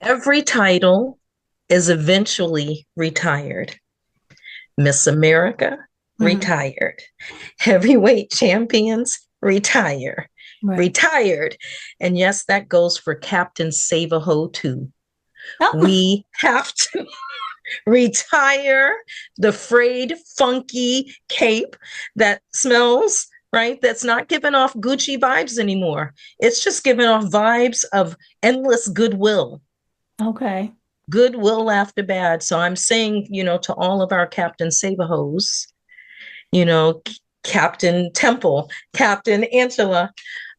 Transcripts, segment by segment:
Every title is eventually retired. Miss America, Hmm. retired. Heavyweight champions, retire. Right. Retired. And yes, that goes for Captain Save-A-Ho too. Oh, We have to retire the frayed, funky cape that smells, right? That's not giving off Gucci vibes anymore. It's just giving off vibes of endless goodwill. okay. Goodwill after bad. So I'm saying, to all of our Captain Sabahos, you know, Captain Temple, Captain Angela,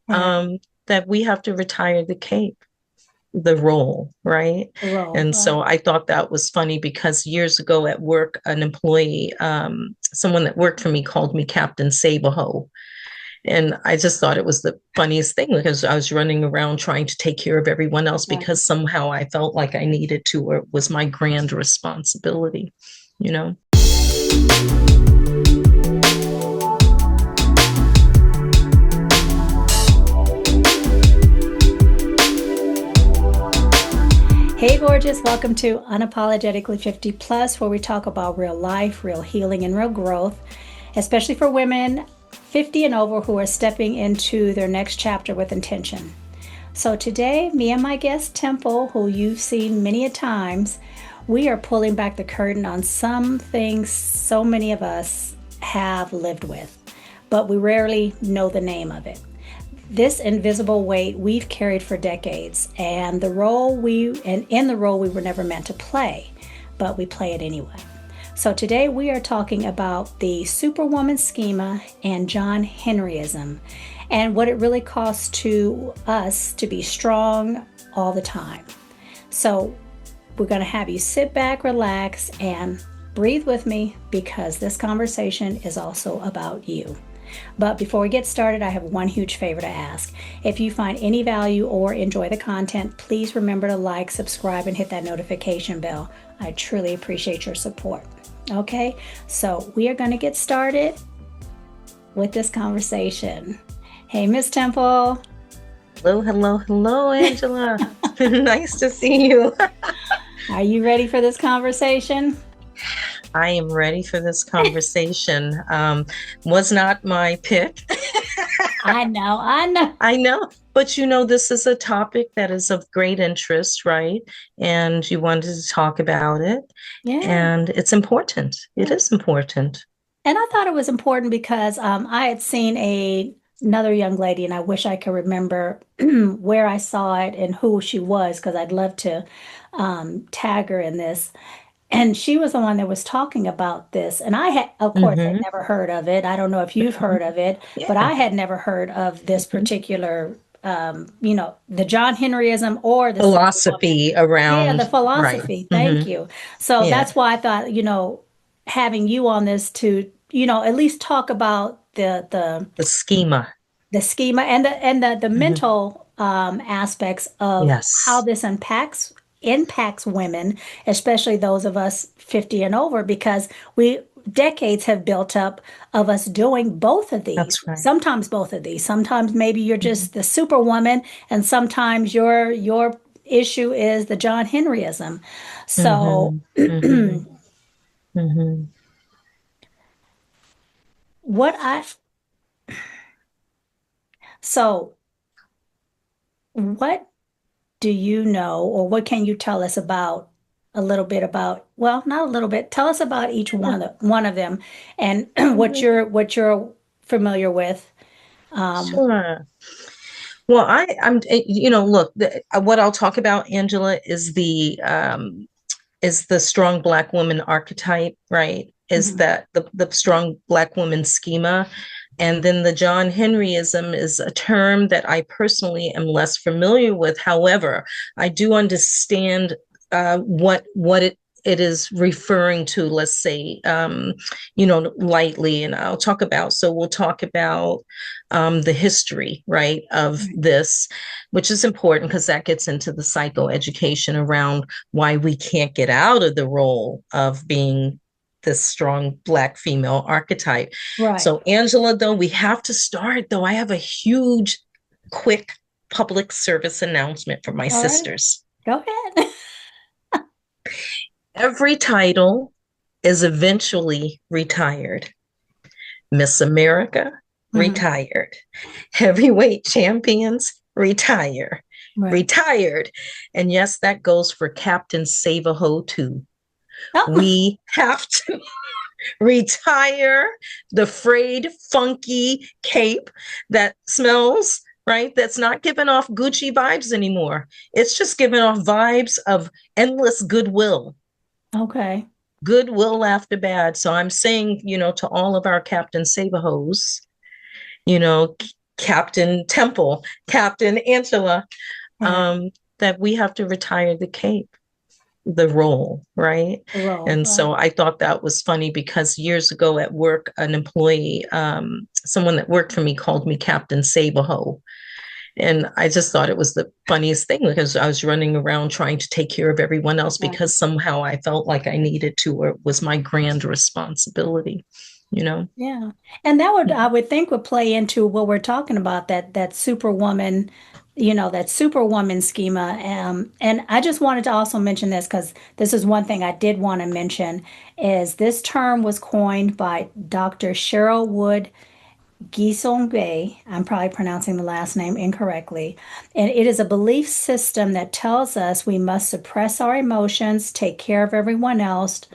Right. um, that we have to retire the cape, the role, right? The role. And Right. so I thought that was funny because years ago at work, an employee, someone that worked for me called me Captain Sabaho. And I just thought it was the funniest thing because I was running around trying to take care of everyone else Right. because somehow I felt like I needed to, or it was my grand responsibility, you know? Hey, gorgeous. Welcome to Unapologetically 50 Plus, where we talk about real life, real healing, and real growth, especially for women 50 and over who are stepping into their next chapter with intention. So today, me and my guest Temple, who you've seen many a times, we are pulling back the curtain on some things so many of us have lived with, but we rarely know the name of it. This invisible weight we've carried for decades, and in the role we were never meant to play, but we play it anyway. So today we are talking about the Superwoman Schema and John Henryism and what it really costs to us to be strong all the time. So we're going to have you sit back, relax, and breathe with me because this conversation is also about you. But before we get started, I have one huge favor to ask. If you find any value or enjoy the content, please remember to like, subscribe, and hit that notification bell. I truly appreciate your support. Okay, so we are going to get started with this conversation. Hey, Miss Temple. Hello, hello, hello, Angela. Nice to see you. Are you ready for this conversation? I am ready for this conversation. Was not my pick. I know, I know. I know, but this is a topic that is of great interest, right? And you wanted to talk about it, Yeah. and it's important. It Yeah. is important. And I thought it was important because I had seen another young lady, and I wish I could remember where I saw it and who she was because I'd love to tag her in this. And she was the one that was talking about this. And I had, of course, had Hmm. never heard of it. I don't know if you've heard of it, but Yeah. I had never heard of this Mhm. particular, the John Henryism or the Superwoman. Philosophy Yeah, the around, right. philosophy. Hmm. Thank you. So Yeah. that's why I thought, having you on this to, at least talk about The schema. the schema and the Hmm. mental aspects of how Yes, this impacts women, especially those of us 50 and over, because we decades have built up of us doing both of these. that's right. Sometimes both of these. Sometimes maybe you're Hmm. just the superwoman, and sometimes your issue is the John Henryism. So Hmm. Hmm. Hmm. what I so what do you know, or what can you tell us about a little bit about, well, not a little bit, tell us about each one of them and what you're familiar with. Um, Sure. Well, look, what I'll talk about, Angela, is the strong Black woman archetype, right? Is mhm, that the strong Black woman schema? And then the John Henryism is a term that I personally am less familiar with. However, I do understand what it is referring to, let's say, lightly. And we'll talk about the history, right, of right, this, which is important because that gets into the psychoeducation around why we can't get out of the role of being this strong Black female archetype. right. So, Angela, though, we have to start, though. I have a huge, quick public service announcement for my All right. sisters. Go ahead. Every title is eventually retired. Miss America, Mhm. retired. Heavyweight champions, retire. Right. Retired. And yes, that goes for Captain Save-A-Ho too. Oh, We have to retire the frayed, funky cape that smells, right? That's not giving off Gucci vibes anymore. It's just giving off vibes of endless goodwill. okay. Goodwill after bad. So I'm saying, to all of our Captain Save-A-Hos, you know, Captain Temple, Captain Angela, Right. um, that we have to retire the cape, the role, right? The role. And Right. so I thought that was funny because years ago at work, an employee, someone that worked for me called me Captain Saberho. And I just thought it was the funniest thing because I was running around trying to take care of everyone else Right. because somehow I felt like I needed to, or it was my grand responsibility, you know? Yeah. And that would, I would think, would play into what we're talking about, that superwoman, that superwoman schema. And I just wanted to also mention this because this is one thing I did want to mention is this term was coined by Dr. Cheryl Wood Gisongbe. I'm probably pronouncing the last name incorrectly. And it is a belief system that tells us we must suppress our emotions, take care of everyone else,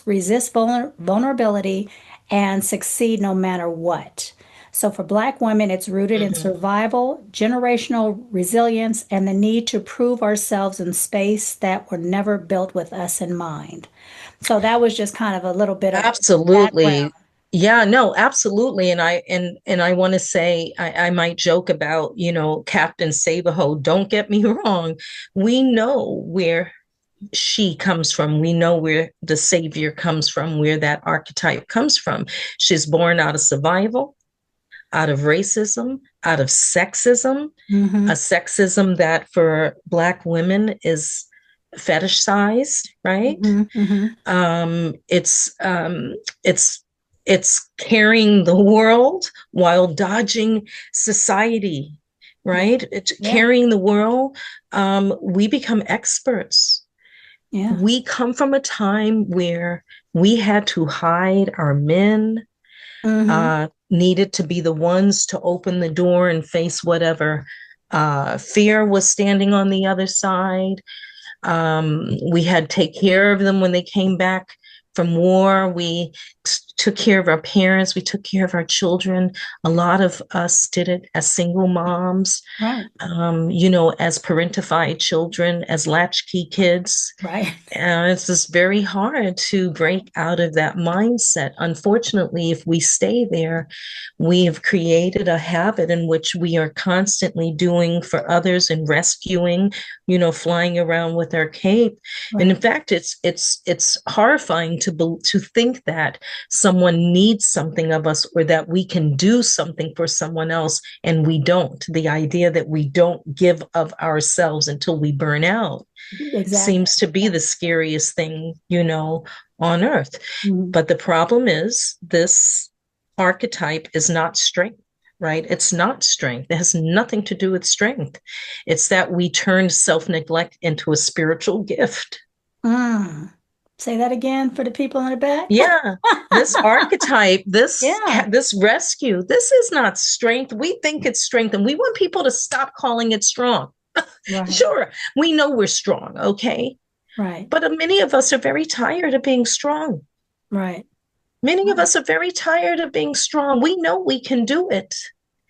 resist vulnerability, and succeed no matter what. So for Black women, it's rooted in Mm-hmm. survival, generational resilience, and the need to prove ourselves in space that were never built with us in mind. So that was just kind of a little bit of background. Absolutely. Yeah, no, absolutely. And I want to say I might joke about, Captain Saberho. Don't get me wrong. We know where she comes from. We know where the savior comes from, where that archetype comes from. She's born out of survival, out of racism, out of sexism, a Mm-hmm. sexism that for Black women is fetishized, right? Mm-hmm. Mm-hmm. It's it's carrying the world while dodging society, Yeah. right? It's Yeah. carrying the world. We become experts. Yeah. We come from a time where we had to hide our men, Mm-hmm. needed to be the ones to open the door and face whatever fear was standing on the other side. We had to take care of them when they came back from war. We took care of our parents. We took care of our children. A lot of us did it as single moms, Right. as parentified children, as latchkey kids. Right. And it's just very hard to break out of that mindset. Unfortunately, if we stay there, we have created a habit in which we are constantly doing for others and rescuing, flying around with our cape. And in Right. fact, it's horrifying to think that someone needs something of us or that we can do something for someone else and we don't. The idea that we don't give of ourselves until we burn out Exactly. seems to be the scariest thing, on earth. Mhm. But the problem is this archetype is not strength, right? It's not strength. It has nothing to do with strength. It's that we turned self-neglect into a spiritual gift. Mm. Say that again for the people in the back. Yeah. This archetype, this Yeah. this rescue, this is not strength. We think it's strength and we want people to stop calling it strong. Right. Sure, we know we're strong, okay? Right. But many of us are very tired of being strong. Right. Many of Right. us are very tired of being strong. We know we can do it.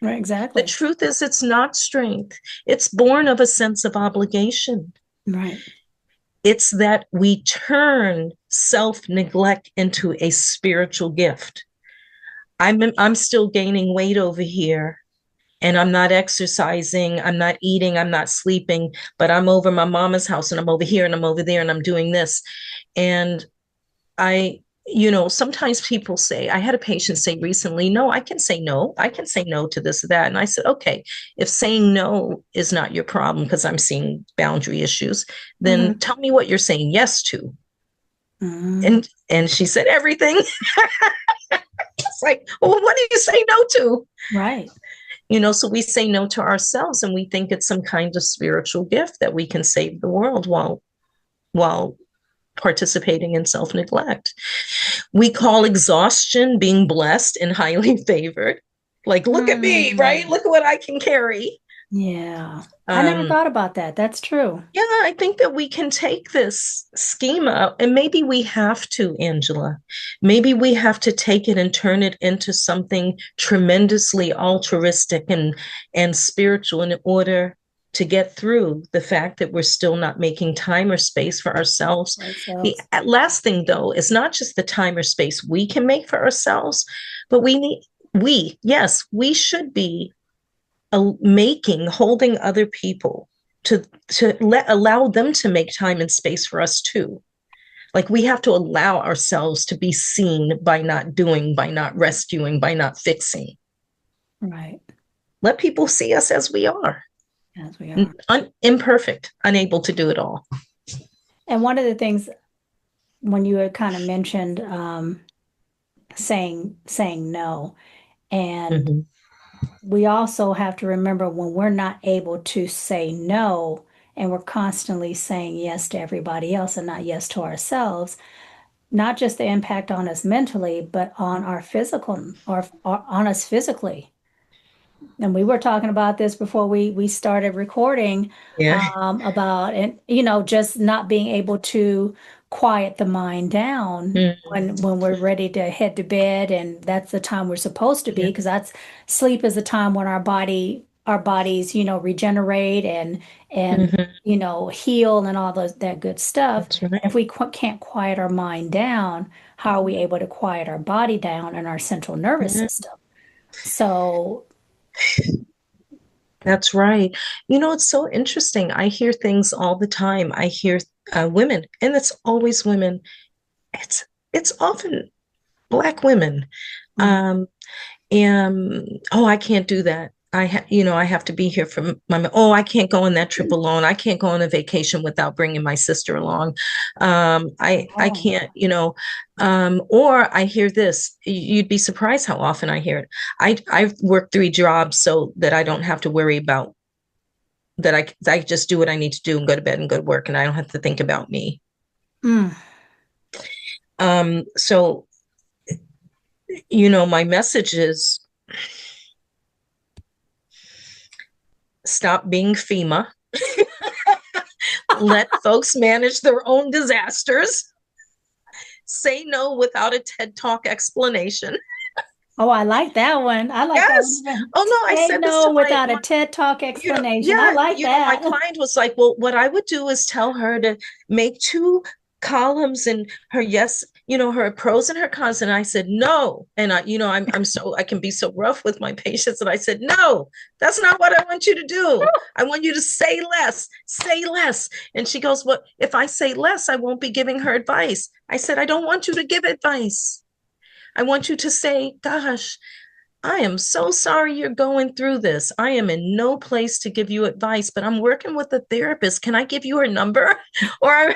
Right. The Exactly. truth is, it's not strength. It's born of a sense of obligation. Right. It's that we turn self neglect into a spiritual gift. I'm still gaining weight over here and I'm not exercising, I'm not eating, I'm not sleeping, but I'm over my mama's house and I'm over here and I'm over there and I'm doing this. And I, sometimes people say, I had a patient say recently, no, I can say no. I can say no to this or that. And I said, okay, if saying no is not your problem, because I'm seeing boundary issues, then Mm-hmm. tell me what you're saying yes to. Mm-hmm. And she said everything. It's like, well, what do you say no to? Right. So we say no to ourselves and we think it's some kind of spiritual gift that we can save the world while participating in self-neglect. We call exhaustion being blessed and highly favored. Like, look at me, right? Mm, Look at what I can carry. yeah. I never Um, thought about that. That's true. yeah, I think that we can take this schema and maybe we have to, Angela. Maybe we have to take it and turn it into something tremendously altruistic and spiritual in order to get through the fact that we're still not making time or space for ourselves. For The ourselves. last thing, though, is not just the time or space we can make for ourselves, but yes, we should be holding other people to allow them to make time and space for us too. Like we have to allow ourselves to be seen by not doing, by not rescuing, by not fixing. Right. Let people see us as we are, As we are. imperfect, unable to do it all. And one of the things when you had kind of mentioned saying no, and Mhm. we also have to remember when we're not able to say no and we're constantly saying yes to everybody else and not yes to ourselves, not just the impact on us mentally, but on our physical or on us physically. And we were talking about this before we started recording Yeah. about and just not being able to quiet the mind down Mm. when we're ready to head to bed, and that's the time we're supposed to be, Yeah. because that's sleep is the time when our bodies regenerate and Mhm. heal and all those that good stuff. That's And if right. we can't quiet our mind down, how are we able to quiet our body down and our central nervous Yeah. system? So That's right. It's so interesting. I hear things all the time. I hear women, and it's always women. It's it's often Black women. mm, Um, and oh, I can't do that. I have to be here for my. Oh, I can't go on that trip alone. I can't go on a vacation without bringing my sister along. I oh. can't. Or I hear this. You'd be surprised how often I hear it. I've worked 3 jobs so that I don't have to worry about that. I just do what I need to do and go to bed and go to work, and I don't have to think about me. Mm, So my message is stop being FEMA. Let folks manage their own disasters. Say no without a TED Talk explanation. oh, I like that one. I like that one Yes. even. Oh no, I Say said this no to without a TED Talk explanation. I yeah, like my that. client was like, well, what I would do is tell her to make 2 columns and her yes, her pros and her cons. And I said, no. And I can be so rough with my patients. And I said, no, that's not what I want you to do. I want you to say less, say less. And she goes, well, if I say less, I won't be giving her advice. I said, I don't want you to give advice. I want you to say, gosh, I am so sorry you're going through this. I am in no place to give you advice, but I'm working with a therapist. Can I give you her number? Or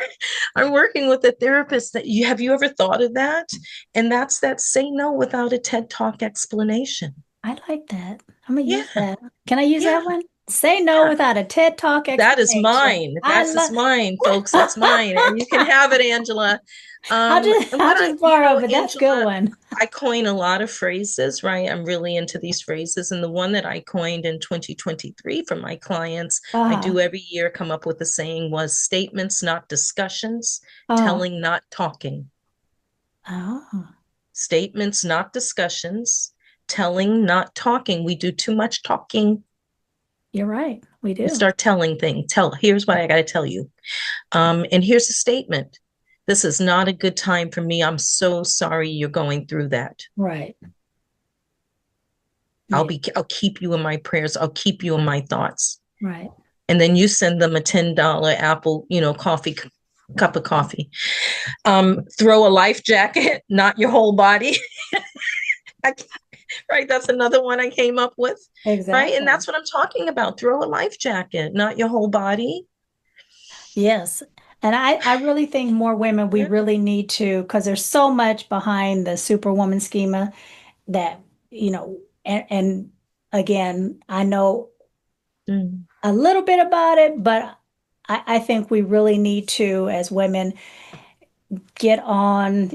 I'm working with a therapist that have you ever thought of that? And that's that say no without a TED Talk explanation. I like that. I'm gonna use Yeah, that. Can I use yeah, that one? Say no yeah. without a TED Talk That is explanation. mine. I That's love. just mine, folks. That's mine. And you can have it, Angela. And I'll what just borrow, but that's a good Angela, one. I coin a lot of phrases, right? I'm really into these phrases. And the one that I coined in 2023 for my clients, I Uh-huh. do every year come up with a saying was statements, not discussions, Uh-huh. telling, not talking. Oh, Statements, not discussions, telling, not talking. We do too much talking. you're right. We We do. start telling things. Here's what I got to tell you. And here's a statement. This is not a good time for me. I'm so sorry you're going through that. Right. Yeah. I'll keep you in my prayers. I'll keep you in my thoughts. Right. And then you send them a $10 Apple, coffee cup of coffee. Throw a life jacket, not your whole body. Right. That's another one I came up with. Right. And Exactly. that's what I'm talking about. Throw a life jacket, not your whole body. Yes. And I really think more women, we Yeah. really need to, because there's so much behind the Superwoman schema that, and again, I know Mm. a little bit about it, but I think we really need to, as women, get on,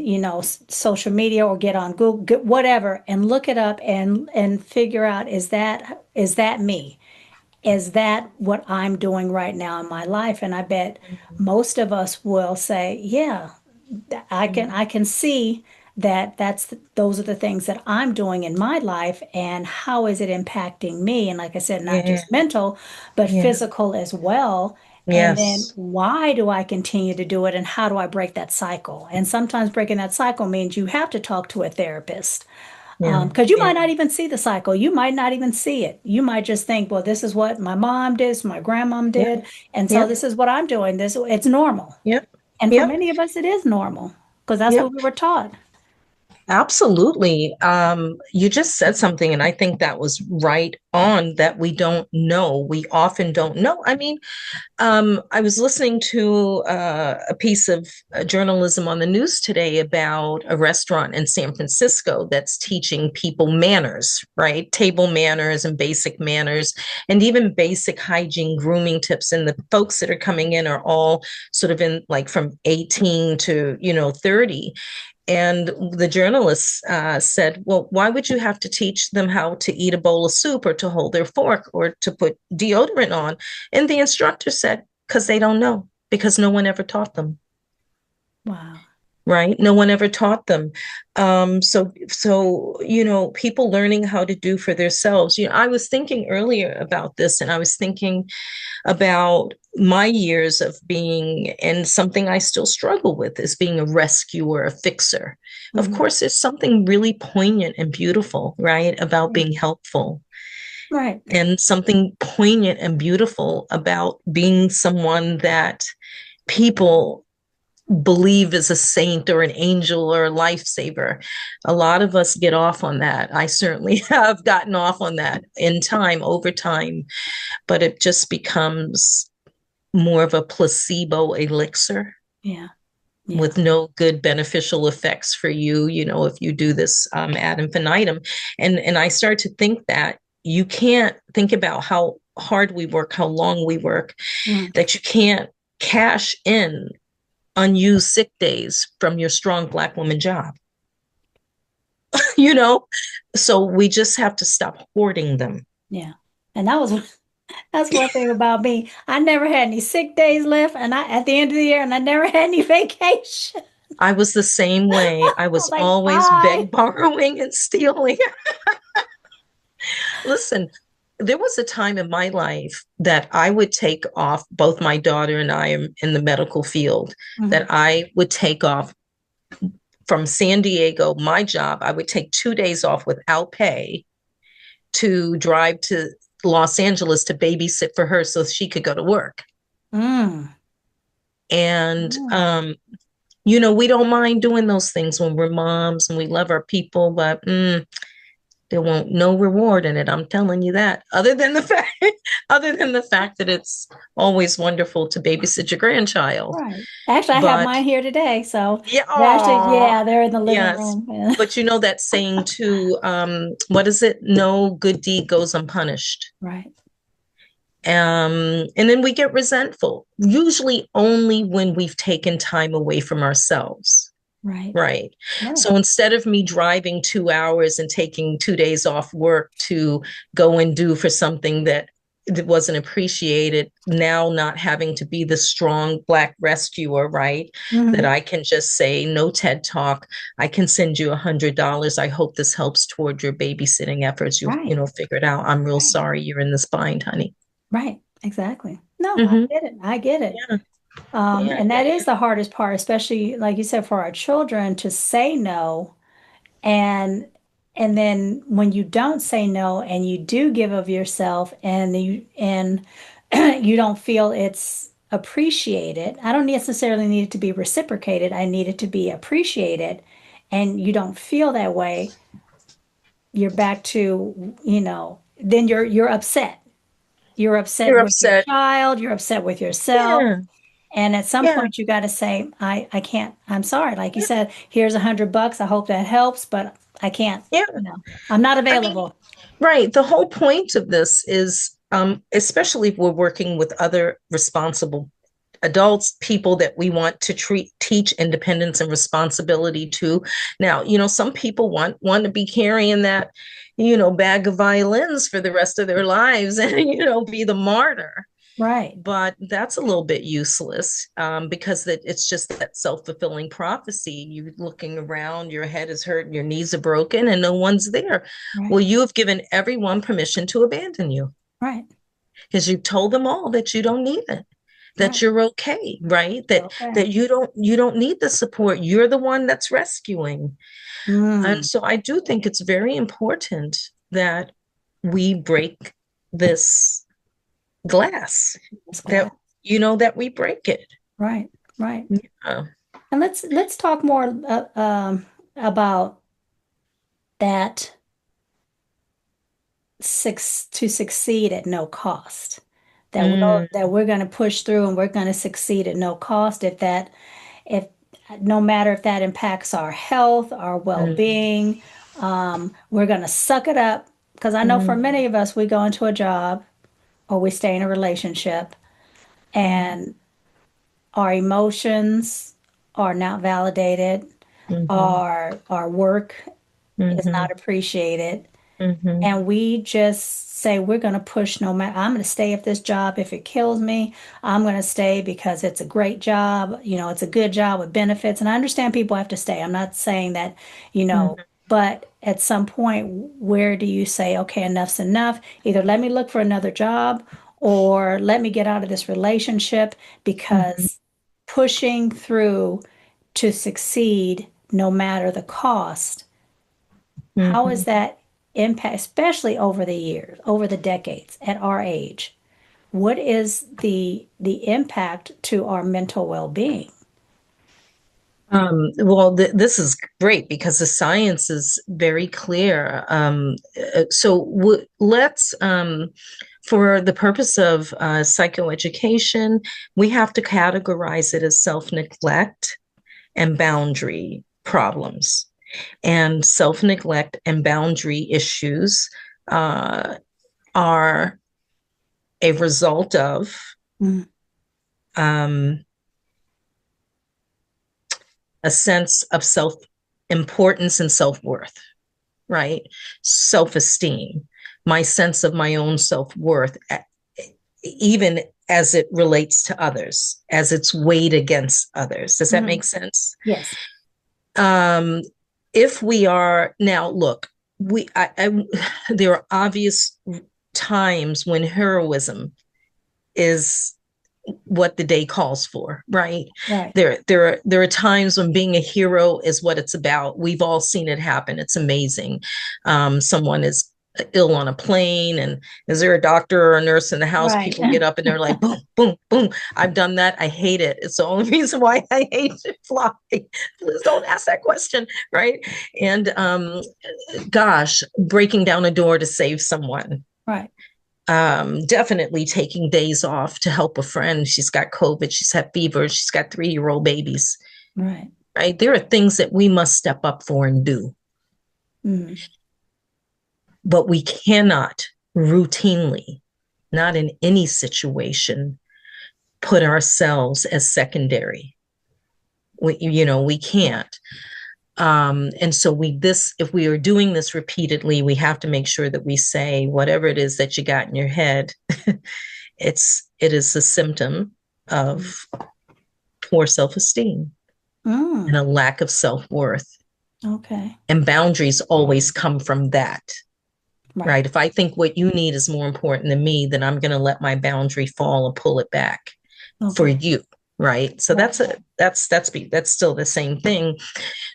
social media or get on Google, get whatever, and look it up and figure out, is that me? Is that what I'm doing right now in my life? And I bet Mhm. most of us will say, yeah, I can Yeah. I can see that those are the things that I'm doing in my life, and how is it impacting me? And like I said, not Yeah. just mental, but Yeah. physical as well. And then Yes. why do I continue to do it, and how do I break that cycle? And sometimes breaking that cycle means you have to talk to a therapist, Yeah. because you might Yeah. not even see the cycle. You might not even see it. You might just think, well, this is what my mom did, this is what my grandmom Yep. did, and so Yep. this is what I'm doing. This it's normal. Yep. And for Yep. many of us, it is normal because that's what Yep. we were taught. Absolutely. You just said something, and I think that was right on that we don't know. We often don't know. I mean, I was listening to a piece of journalism on the news today about a restaurant in San Francisco that's teaching people manners, right? Table manners and basic manners, and even basic hygiene, grooming tips. And the folks that are coming in are all sort of in like from 18 to, 30. And the journalist said, well, why would you have to teach them how to eat a bowl of soup or to hold their fork or to put deodorant on? And the instructor said, because they don't know, because no one ever taught them. Wow. Right? No one ever taught them. So, people learning how to do for themselves. I was thinking earlier about this, and I was thinking about my years of being, and something I still struggle with is being a rescuer, a fixer. Of Mhm. course, there's something really poignant and beautiful, right, about Yeah. being helpful, Right. and something poignant and beautiful about being someone that people believe is a saint or an angel or a lifesaver. A lot of us get off on that. I certainly have gotten off on that in time, over time, but it just becomes more of a placebo elixir Yeah. Yeah. with no good beneficial effects for you, if you do this ad infinitum. And I start to think that you can't think about how hard we work, how long we work, Mm. that you can't cash in unused sick days from your strong Black woman job, you know? So we just have to stop hoarding them. Yeah. And that's one thing about me. I never had any sick days left, and I at the end of the year, and I never had any vacation. I was the same way. I I was was like, always bye. borrowing and stealing. Listen, there was a time in my life that I would take off, both my daughter and I am in the medical field, that Mhm. I would take off from San Diego, my job. I would take 2 days off without pay to drive to Los Angeles to babysit for her so she could go to work. Mm. And, Mm. we don't mind doing those things when we're moms and we love our people, but there won't no reward in it. I'm telling you that. Other than the fact that it's always wonderful to babysit your grandchild. Right. Actually, I have But mine here today. So yeah, they're actually, aw, yeah, they're in the living yes. room. Yeah. But you know that saying too, what is it? No good deed goes unpunished. Right. And then we get resentful, usually only when we've taken time away from ourselves. Right. Right. Right. So instead of me driving 2 hours and taking 2 days off work to go and do for something that wasn't appreciated, now not having to be the strong Black rescuer, right? That Hmm. I can just say, no TED talk. I can send you $100. I hope this helps toward your babysitting efforts. You'll, Right. figure it out. I'm real Right. sorry you're in this bind, honey. Right. Exactly. No, I Hmm. get it. I get it. Yeah. Yeah. And Yeah. that is Yeah. the hardest part, especially like you said, for our children to say no. And and then when you don't say no and you do give of yourself and you don't feel it's appreciated. I don't necessarily need it to be reciprocated. I need it to be appreciated. And you don't feel that way, you're back to, then you're upset. You're upset You're with your upset. child, you're upset with yourself. Yeah. And at some Yeah. point you got to say, I can't, I'm sorry. Like you Yeah. said, here's $100. I hope that helps, but I can't, Yeah. I'm not I mean, available. right. The whole point of this is, especially if we're working with other responsible adults, people that we want to teach independence and responsibility to. Now, some people want to be carrying that, bag of violins for the rest of their lives and, be the martyr. Right. But that's a little bit useless, because it's just that self-fulfilling prophecy. You're looking around, your head is hurt, your knees are broken, and no one's there. Right. Well, you have given everyone permission to abandon you Right. because you've told them all that you don't need it, that Right. you're okay, right? That Okay. that you don't need the support. You're the one that's rescuing. And Mm. so I do think it's very important that we break this glass, That's that glad. that we break it. Right. Right. Yeah. And let's talk more about that to succeed at no cost. Mm, That we're going to push through and we're going to succeed at no cost. If no matter if that impacts our health, our mm, well-being, we're going to suck it up. Because I know for mm, many of us, we go into a job or we stay in a relationship and our emotions are not validated, mhm, our work is not mhm, appreciated, mhm, and we just say we're going to push no matter, I'm going to stay at this job if it kills me. I'm going to stay because it's a great job, it's a good job with benefits. And I understand people have to stay. I'm not saying that, you know, mhm, but at some point, where do you say, okay, enough's enough? Either let me look for another job or let me get out of this relationship, mhm, because pushing through to succeed no matter the cost, how is mhm. that impact, especially over the years, over the decades at our age? What is the impact to our mental well-being? Well, this is great because the science is very clear. So let's, for the purpose of psychoeducation, we have to categorize it as self-neglect and boundary problems. And self-neglect and boundary issues uh, are a result of Mm, um, a sense of self-importance and self-worth, right? Self-esteem, my sense of my own self-worth, even as it relates to others, as it's weighed against others. Does that mhm. make sense? Yes. Um, if we are now, look, there are obvious times when heroism is what the day calls for, right? Right. There are times when being a hero is what it's about. We've all seen it happen. It's amazing. Someone is ill on a plane, and is there a doctor or a nurse in the house? Right. People get up and they're like, boom, boom, boom. I've done that. I hate it. It's the only reason why I hate to fly. Please don't ask that question, right? And gosh, breaking down a door to save someone, Right. definitely taking days off to help a friend. She's got COVID, she's had fever, she's got 3-year-old babies, Right. right? There are things that we must step up for and do, Mm. but we cannot routinely, not in any situation, put ourselves as secondary. We can't. And so if we are doing this repeatedly, we have to make sure that we say whatever it is that you got in your head, it is a symptom of poor self-esteem and Mm. a lack of self-worth. Okay. And boundaries always come from that, Right. right? If I think what you need is more important than me, then I'm going to let my boundary fall and pull it back for Okay. you, right? So Right. that's still the same thing.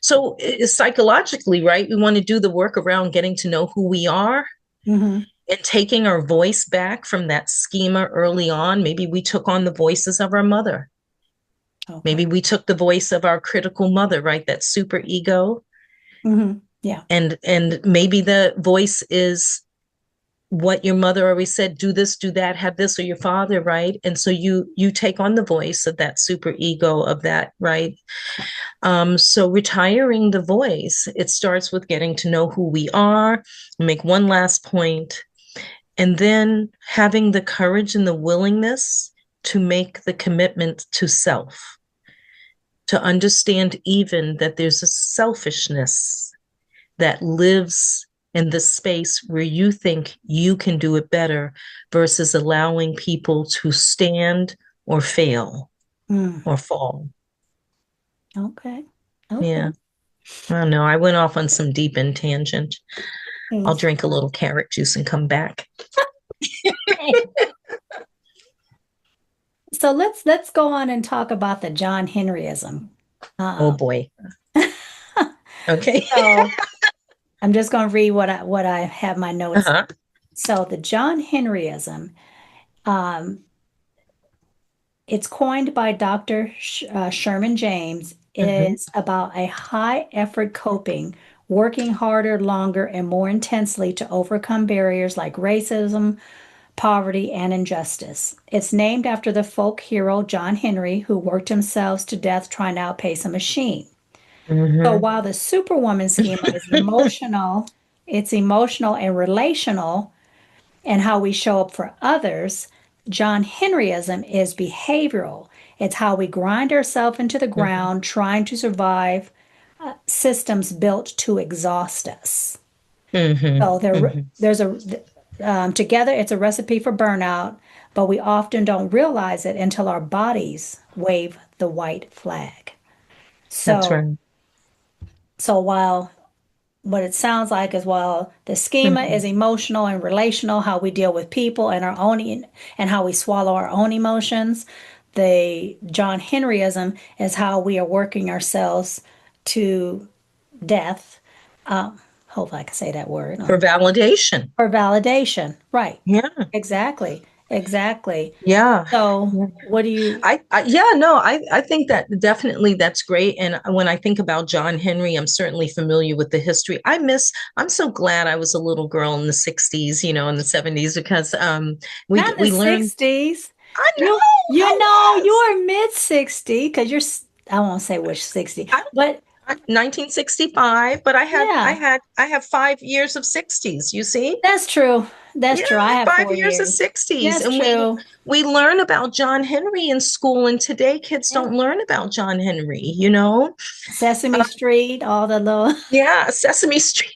So psychologically, right, we want to do the work around getting to know who we are Hmm. and taking our voice back from that schema early on. Maybe we took on the voices of our mother. Okay. Maybe we took the voice of our critical mother, right? That super ego. Hmm. Yeah. And maybe the voice is what your mother always said, do this, do that, have this, or your father, right? And so you take on the voice of that super ego of that, right? So retiring the voice, it starts with getting to know who we are, make one last point, and then having the courage and the willingness to make the commitment to self, to understand even that there's a selfishness that lives in the space where you think you can do it better versus allowing people to stand or fail Mm. or fall. Okay. Okay. Yeah. I don't know. I went off on some deep end tangent. I'll It's drink a little carrot juice and come back. fine. So let's go on and talk about the John Henryism. Oh Um, boy. Okay. so I'm just going to read what I have my notes. Uh-huh. So the John Henryism, um, it's coined by Dr. Sherman James, Hmm. is about a high effort coping, working harder, longer, and more intensely to overcome barriers like racism, poverty, and injustice. It's named after the folk hero John Henry, who worked himself to death trying to outpace a machine. So Hmm. while the Superwoman schema is emotional, it's emotional and relational and how we show up for others. John Henryism is behavioral. It's how we grind ourselves into the Hmm. ground trying to survive systems built to exhaust us. Hmm. So Hmm. there's a together it's a recipe for burnout, but we often don't realize it until our bodies wave the white flag. That's So right. so while what it sounds like is, well, the schema Hmm. is emotional and relational, how we deal with people and our own and how we swallow our own emotions. The John Henryism is how we are working ourselves to death. Hopefully I can say that word. For validation. For validation. Right. Yeah. Exactly. Exactly. Yeah. So Yeah. what do you Yeah, no, I think that definitely that's great. And when I think about John Henry, I'm certainly familiar with the history. I'm so glad I was a little girl in the 60s, in the 70s, because not in the we learned, 60s? I You know know, I you was. are mid 60 because I won't say which 60, but 1965, but yeah, I have 5 years of 60s, you see? that's true. That's Yeah, true. I have 5 years of 4 years. 60s. That's And true. we learn about John Henry in school, and today kids Yeah. don't learn about John Henry, you know? Sesame Street, all the little Yeah, Sesame Street.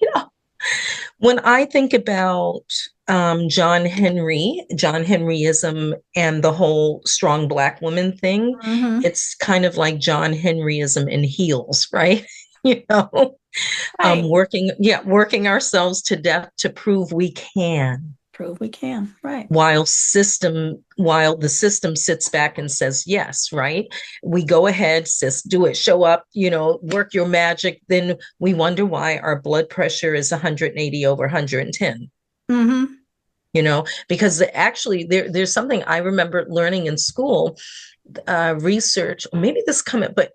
When I think about John Henryism, and the whole strong Black woman thing, hmm it's kind of like John Henryism in heels, right? You know, right. working ourselves to death to prove we can, Prove we can. Right. while the system sits back and says yes, right? We go ahead, sis, do it, show up, work your magic. Then we wonder why our blood pressure is 180 over 110. hmm Because actually there's something I remember learning in school, research, maybe this comment, but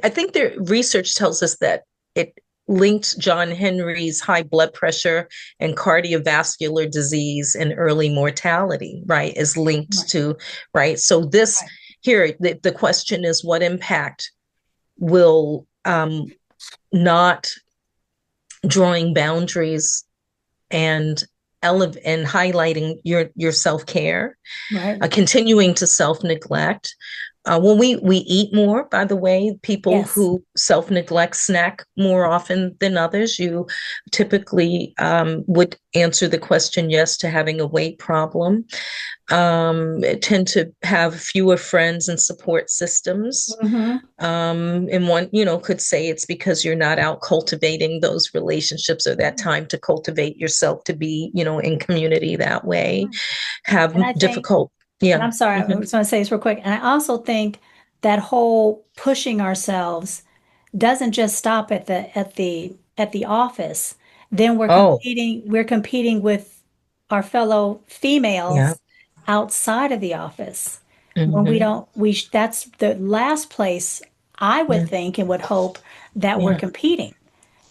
I think the research tells us that it linked John Henry's high blood pressure and cardiovascular disease and early mortality, right, is linked Right. to, right? So this Right. here, the question is, what impact will not drawing boundaries and and highlighting your self-care, Right. continuing to self-neglect. When we eat more, by the way, people Yes. who self-neglect snack more often than others. You typically would answer the question yes to having a weight problem, tend to have fewer friends and support systems. hmm And one, could say it's because you're not out cultivating those relationships, or that time to cultivate yourself to be, in community that way. Have And I think difficult, And yeah. I'm sorry, I Hmm. was going to say this real quick. And I also think that whole pushing ourselves doesn't just stop at the office. Then Oh, we're competing with our fellow yeah. females outside of the office. When we Hmm. don't, that's the last place I would Yeah. think and would hope that we're Yeah. competing.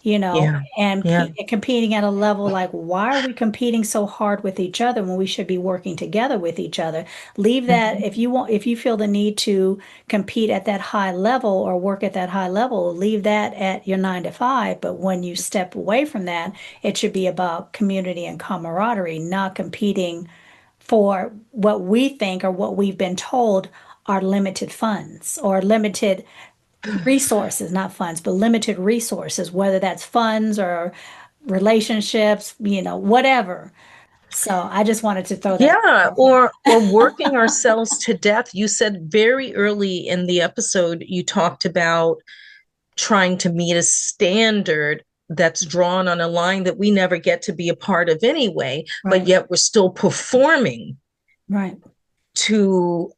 you know, Yeah. and Yeah. competing at a level like, why are we competing so hard with each other when we should be working together with each other? Leave that Mhm. if you feel the need to compete at that high level or work at that high level, leave that at your 9 to 5. But when you step away from that, it should be about community and camaraderie, not competing for what we think or what we've been told are limited funds or limited resources, not funds, but limited resources, whether that's funds or relationships, whatever. So I just wanted to throw that Yeah, out there. or working ourselves to death. You said very early in the episode, you talked about trying to meet a standard that's drawn on a line that we never get to be a part of anyway, but Right, yet we're still performing right, to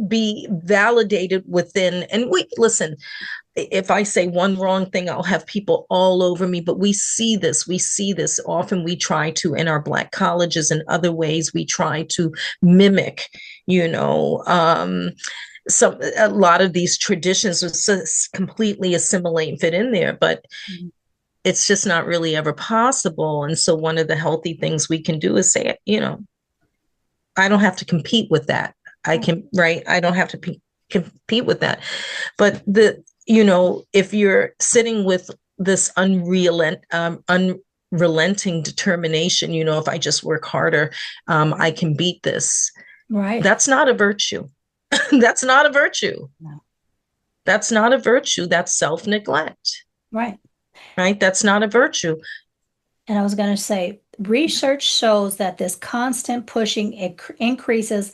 be validated within. And we listen, if I say one wrong thing, I'll have people all over me. But we see this often. We try to, in our Black colleges and other ways, we try to mimic, you know, a lot of these traditions are completely assimilate and fit in there, but it's just not really ever possible. And so one of the healthy things we can do is say, I don't have to compete with that. I can, right? I don't have to compete with that. But if you're sitting with this unrelenting determination, if I just work harder, I can beat this. right. That's not a virtue. That's not a virtue. No. That's not a virtue. That's self-neglect, Right. right? That's not a virtue. And I was going to say, research shows that this constant pushing increases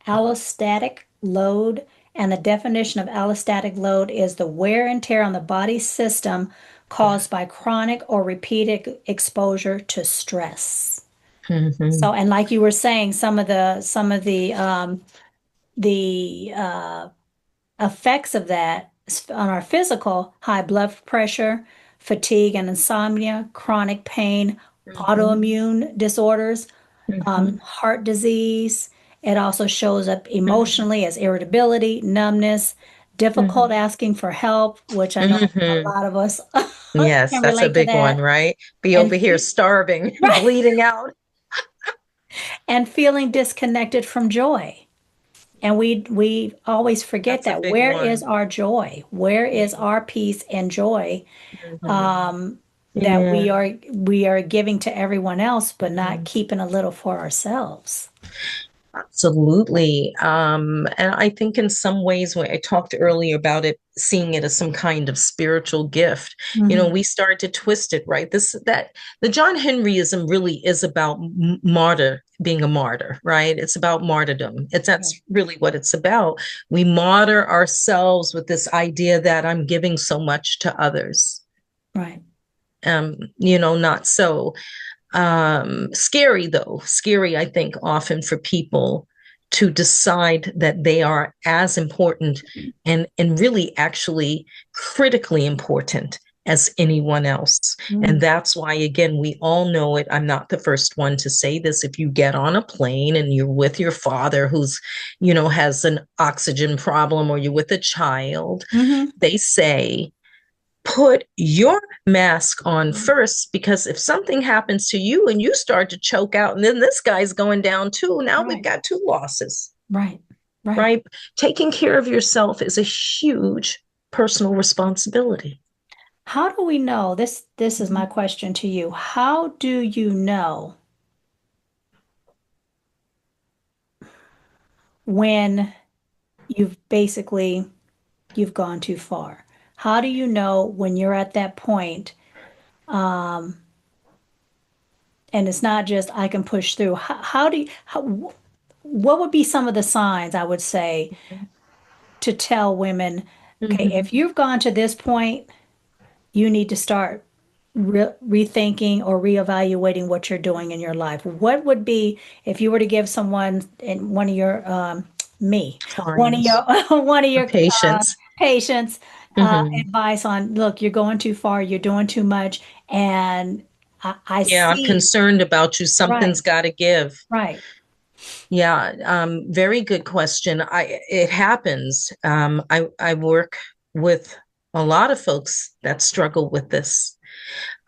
allostatic load. And the definition of allostatic load is the wear and tear on the body system Yeah. caused by chronic or repeated exposure to stress. Mm-hmm. So, and like you were saying, some of the effects of that on our physical, high blood pressure, fatigue and insomnia, chronic pain, Mm-hmm. autoimmune disorders, Mm-hmm. heart disease. It also shows up emotionally as irritability, numbness, difficult Mm-hmm. asking for help, which I know a Mm-hmm. lot of us Yes, can that's a relate to big one, that. right? Be And over here starving, right, bleeding out. and feeling disconnected from joy. And we always forget That's a that. big Where is one. our joy? Where is Yeah. our peace and joy Mhm. um, that Yeah. we are giving to everyone else, but not Mhm. keeping a little for ourselves? Absolutely. And I think in some ways, when I talked earlier about it, seeing it as some kind of spiritual gift, Hmm. we started to twist it, right? The John Henryism really is about being a martyr, right? It's about martyrdom. That's really what it's about. We martyr ourselves with this idea that I'm giving so much to others. Right. Not so scary, though. Scary, I think, often for people to decide that they are as important and really actually critically important as anyone else. And Mm. that's why, again, we all know it. I'm not the first one to say this. If you get on a plane and you're with your father who's, has an oxygen problem, or you're with a child, Hmm. they say, put your mask on first, because if something happens to you and you start to choke out and then this guy's going down too, now we've Right. got two losses, Right. Right. right? Taking care of yourself is a huge personal responsibility. How do we know? This is my question to you. How do you know when you've gone too far? How do you know when you're at that point? Um, and it's not just I can push through. What would be some of the signs I would say to tell women, okay, Mm-hmm. if you've gone to this point, you need to start rethinking or reevaluating what you're doing in your life. What would be if you were to give someone in one of your me, one of your Clients one of or your patients. patients Mm-hmm. advice on, look, you're going too far, you're doing too much, and I Yeah, I'm see. concerned about you. Right, Something's got to give. right. Yeah, very good question. It happens. I work with a lot of folks that struggle with this.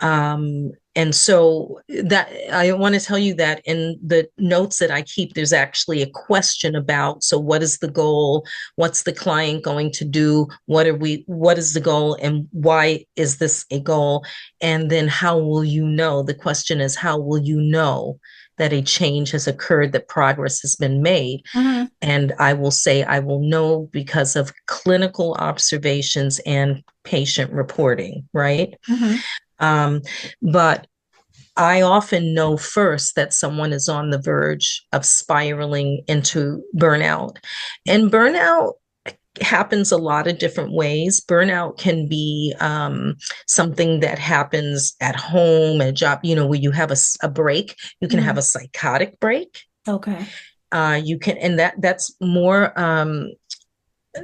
And so that I want to tell you that in the notes that I keep, there's actually a question about, so what is the goal? What's the client going to do? What is the goal? And why is this a goal? And then how will you know? The question is, how will you know that a change has occurred, that progress has been made? Mm-hmm. And I will say, I will know because of clinical observations and patient reporting, right? Mm-hmm. Um, but I often know first that someone is on the verge of spiraling into burnout. And burnout happens a lot of different ways. Burnout can be something that happens at home, at a job, where you have a break. You can Mm-hmm. have a psychotic break. Okay. You can, and that's more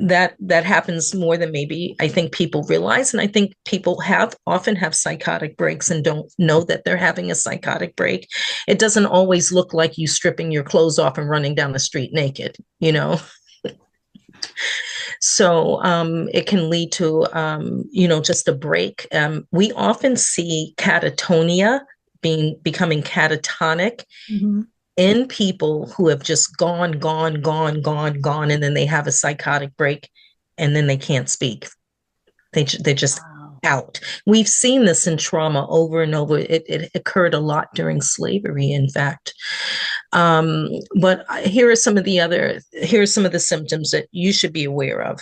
that happens more than maybe I think people realize. And I think people often have psychotic breaks and don't know that they're having a psychotic break. It doesn't always look like you stripping your clothes off and running down the street naked, So it can lead to, just a break. We often see catatonia becoming catatonic Mm-hmm. in people who have just gone, gone, gone, gone, gone, and then they have a psychotic break and then they can't speak. They're just Wow. out. We've seen this in trauma over and over. It occurred a lot during slavery, in fact. But here are some of the symptoms that you should be aware of.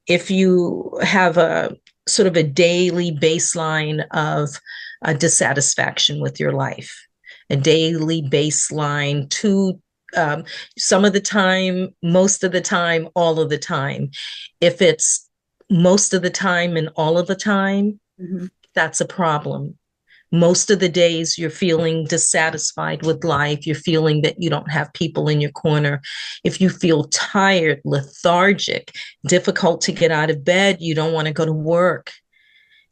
If you have a sort of a daily baseline of dissatisfaction with your life, a daily baseline to some of the time, most of the time, all of the time. If it's most of the time and all of the time, Mm-hmm. that's a problem. Most of the days you're feeling dissatisfied with life. You're feeling that you don't have people in your corner. If you feel tired, lethargic, difficult to get out of bed, you don't want to go to work.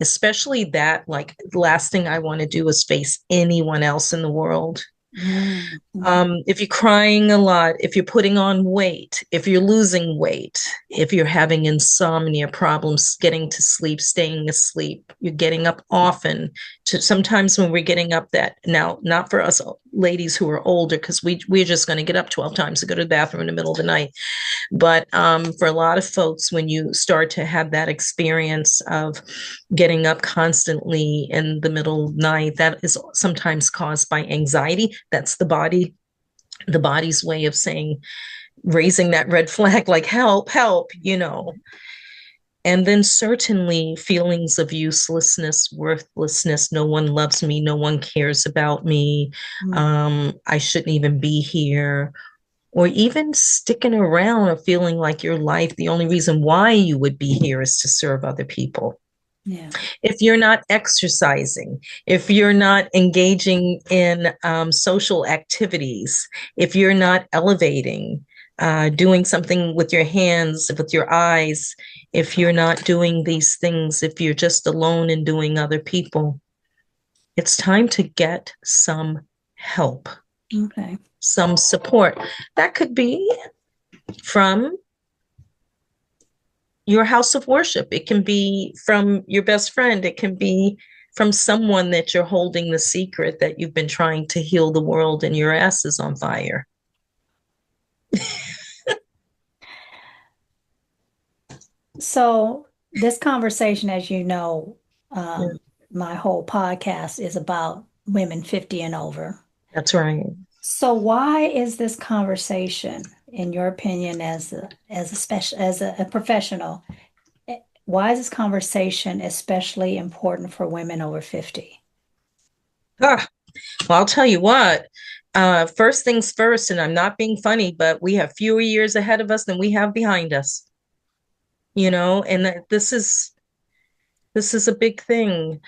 Especially that, like, the last thing I want to do is face anyone else in the world. Mm-hmm. If you're crying a lot, if you're putting on weight, if you're losing weight, if you're having insomnia problems, getting to sleep, staying asleep, you're getting up often. Sometimes when we're getting up, that now, not for us ladies who are older, because we're just going to get up 12 times to go to the bathroom in the middle of the night. But for a lot of folks, when you start to have that experience of getting up constantly in the middle of the night, that is sometimes caused by anxiety. That's the body's way of saying, raising that red flag, like, help, help. And then certainly feelings of uselessness, worthlessness. No one loves me. No one cares about me. I shouldn't even be here. Or even sticking around or feeling like your life, the only reason why you would be here is to serve other people. Yeah. If you're not exercising, if you're not engaging in social activities, if you're not elevating, doing something with your hands, with your eyes, if you're not doing these things, if you're just alone and doing other people, it's time to get some help. Okay. Some support. That could be from your house of worship. It can be from your best friend. It can be from someone that you're holding the secret that you've been trying to heal the world and your ass is on fire. So this conversation, as you know, Yeah, my whole podcast is about women 50 and over. that's right. So why is this conversation, in your opinion, as a professional, why is this conversation especially important for women over 50? Well, I'll tell you what. First things first, and I'm not being funny, but we have fewer years ahead of us than we have behind us. And this is a big thing.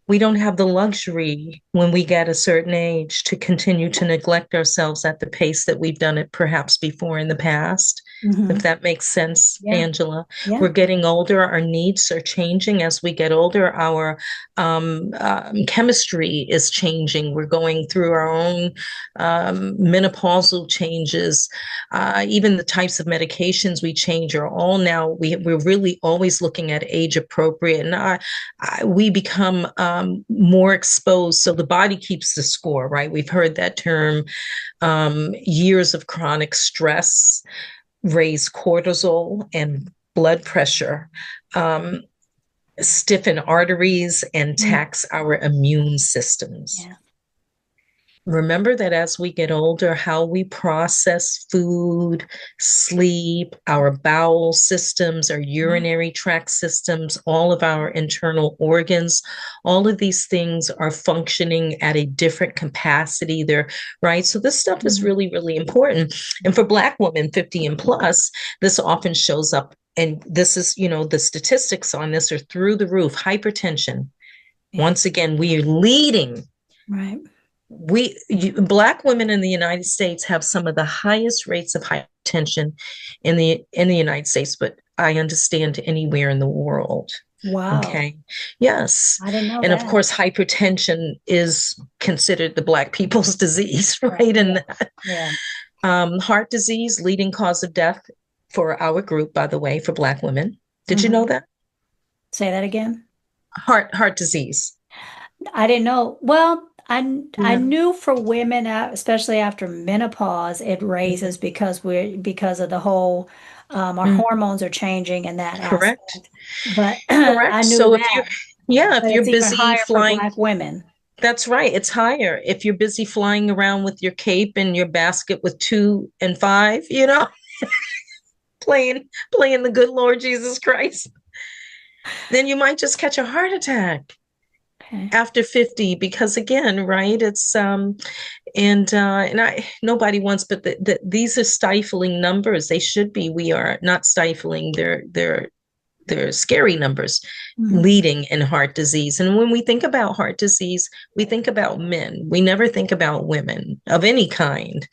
We don't have the luxury when we get a certain age to continue to neglect ourselves at the pace that we've done it perhaps before in the past. if Hmm. that makes sense, Yeah. Angela. Yeah. We're getting older. Our needs are changing as we get older. Our chemistry is changing. We're going through our own menopausal changes. Even the types of medications we change are all now, we're really always looking at age appropriate. And we become more exposed. So the body keeps the score, right? We've heard that term, years of chronic stress raise cortisol and blood pressure, um, stiffen arteries, and Mm. tax our immune systems. Yeah. Remember that as we get older, how we process food, sleep, our bowel systems, our Yeah. urinary tract systems, all of our internal organs, all of these things are functioning at a different capacity. They're right. So this stuff is Mhm. really, really important. And for Black women 50 and plus, this often shows up. And this is, the statistics on this are through the roof. Hypertension. Yeah. Once again, we are leading Right. Black women in the United States have some of the highest rates of hypertension in the United States, but I understand anywhere in the world. Wow. Okay. Yes. I didn't know And of that. course, hypertension is considered the Black people's disease, Right. right? Yeah. And Yeah. heart disease, leading cause of death for our group, by the way, for Black women. Did you know Hmm. that? Say that again. Heart disease. I didn't know. Well, I Yeah. knew for women, especially after menopause, it Mhm. raises because of the whole our Mhm. hormones are changing in that Correct. aspect. But Correct. I knew So if you're, that. yeah, if But you're it's even busy higher for flying, Black women. that's right, it's higher. If you're busy flying around with your cape and your basket with 2 and 5, playing the good Lord Jesus Christ, then you might just catch a heart attack Okay. after 50 because again, right? It's and I nobody wants, but these are stifling numbers. They should be. We are not stifling. They're scary numbers Mhm. leading in heart disease. And when we think about heart disease, we think about men. We never think about women of any kind.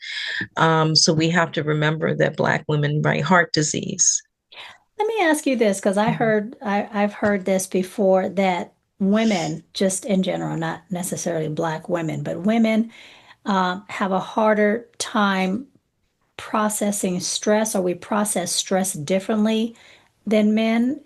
So we have to remember that Black women, right, heart disease. Let me ask you this, because Mhm. I've heard this before that women, just in general, not necessarily Black women, but women have a harder time processing stress, or we process stress differently than men.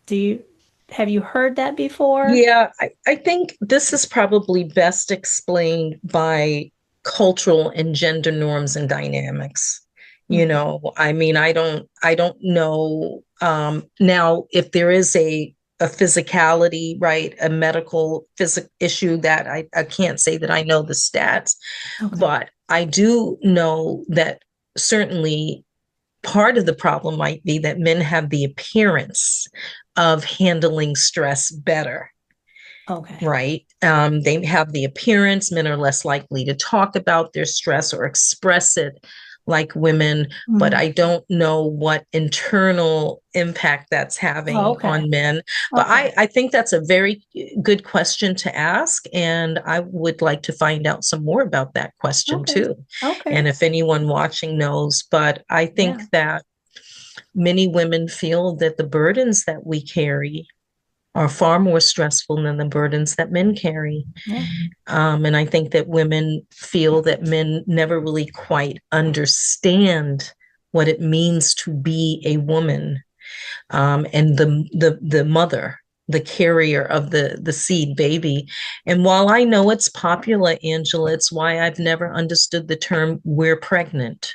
Do you have you heard that before? Yeah, I think this is probably best explained by cultural and gender norms and dynamics. Mhm. I mean, I don't know now if there is a physicality, right, a medical physic issue that I can't say that I know the stats, Okay. but I do know that certainly part of the problem might be that men have the appearance of handling stress better, Okay. right? They have the appearance. Men are less likely to talk about their stress or express it like women, but Mhm. I don't know what internal impact that's Oh, having okay. on men. But Okay. I think that's a very good question to ask. And I would like to find out some more about that question Okay. too. Okay. And if anyone watching knows, but I think Yeah. that many women feel that the burdens that we carry are far more stressful than the burdens that men carry. Yeah. And I think that women feel that men never really quite understand what it means to be a woman, and the mother, the carrier of the seed baby. And while I know it's popular, Angela, it's why I've never understood the term "we're pregnant."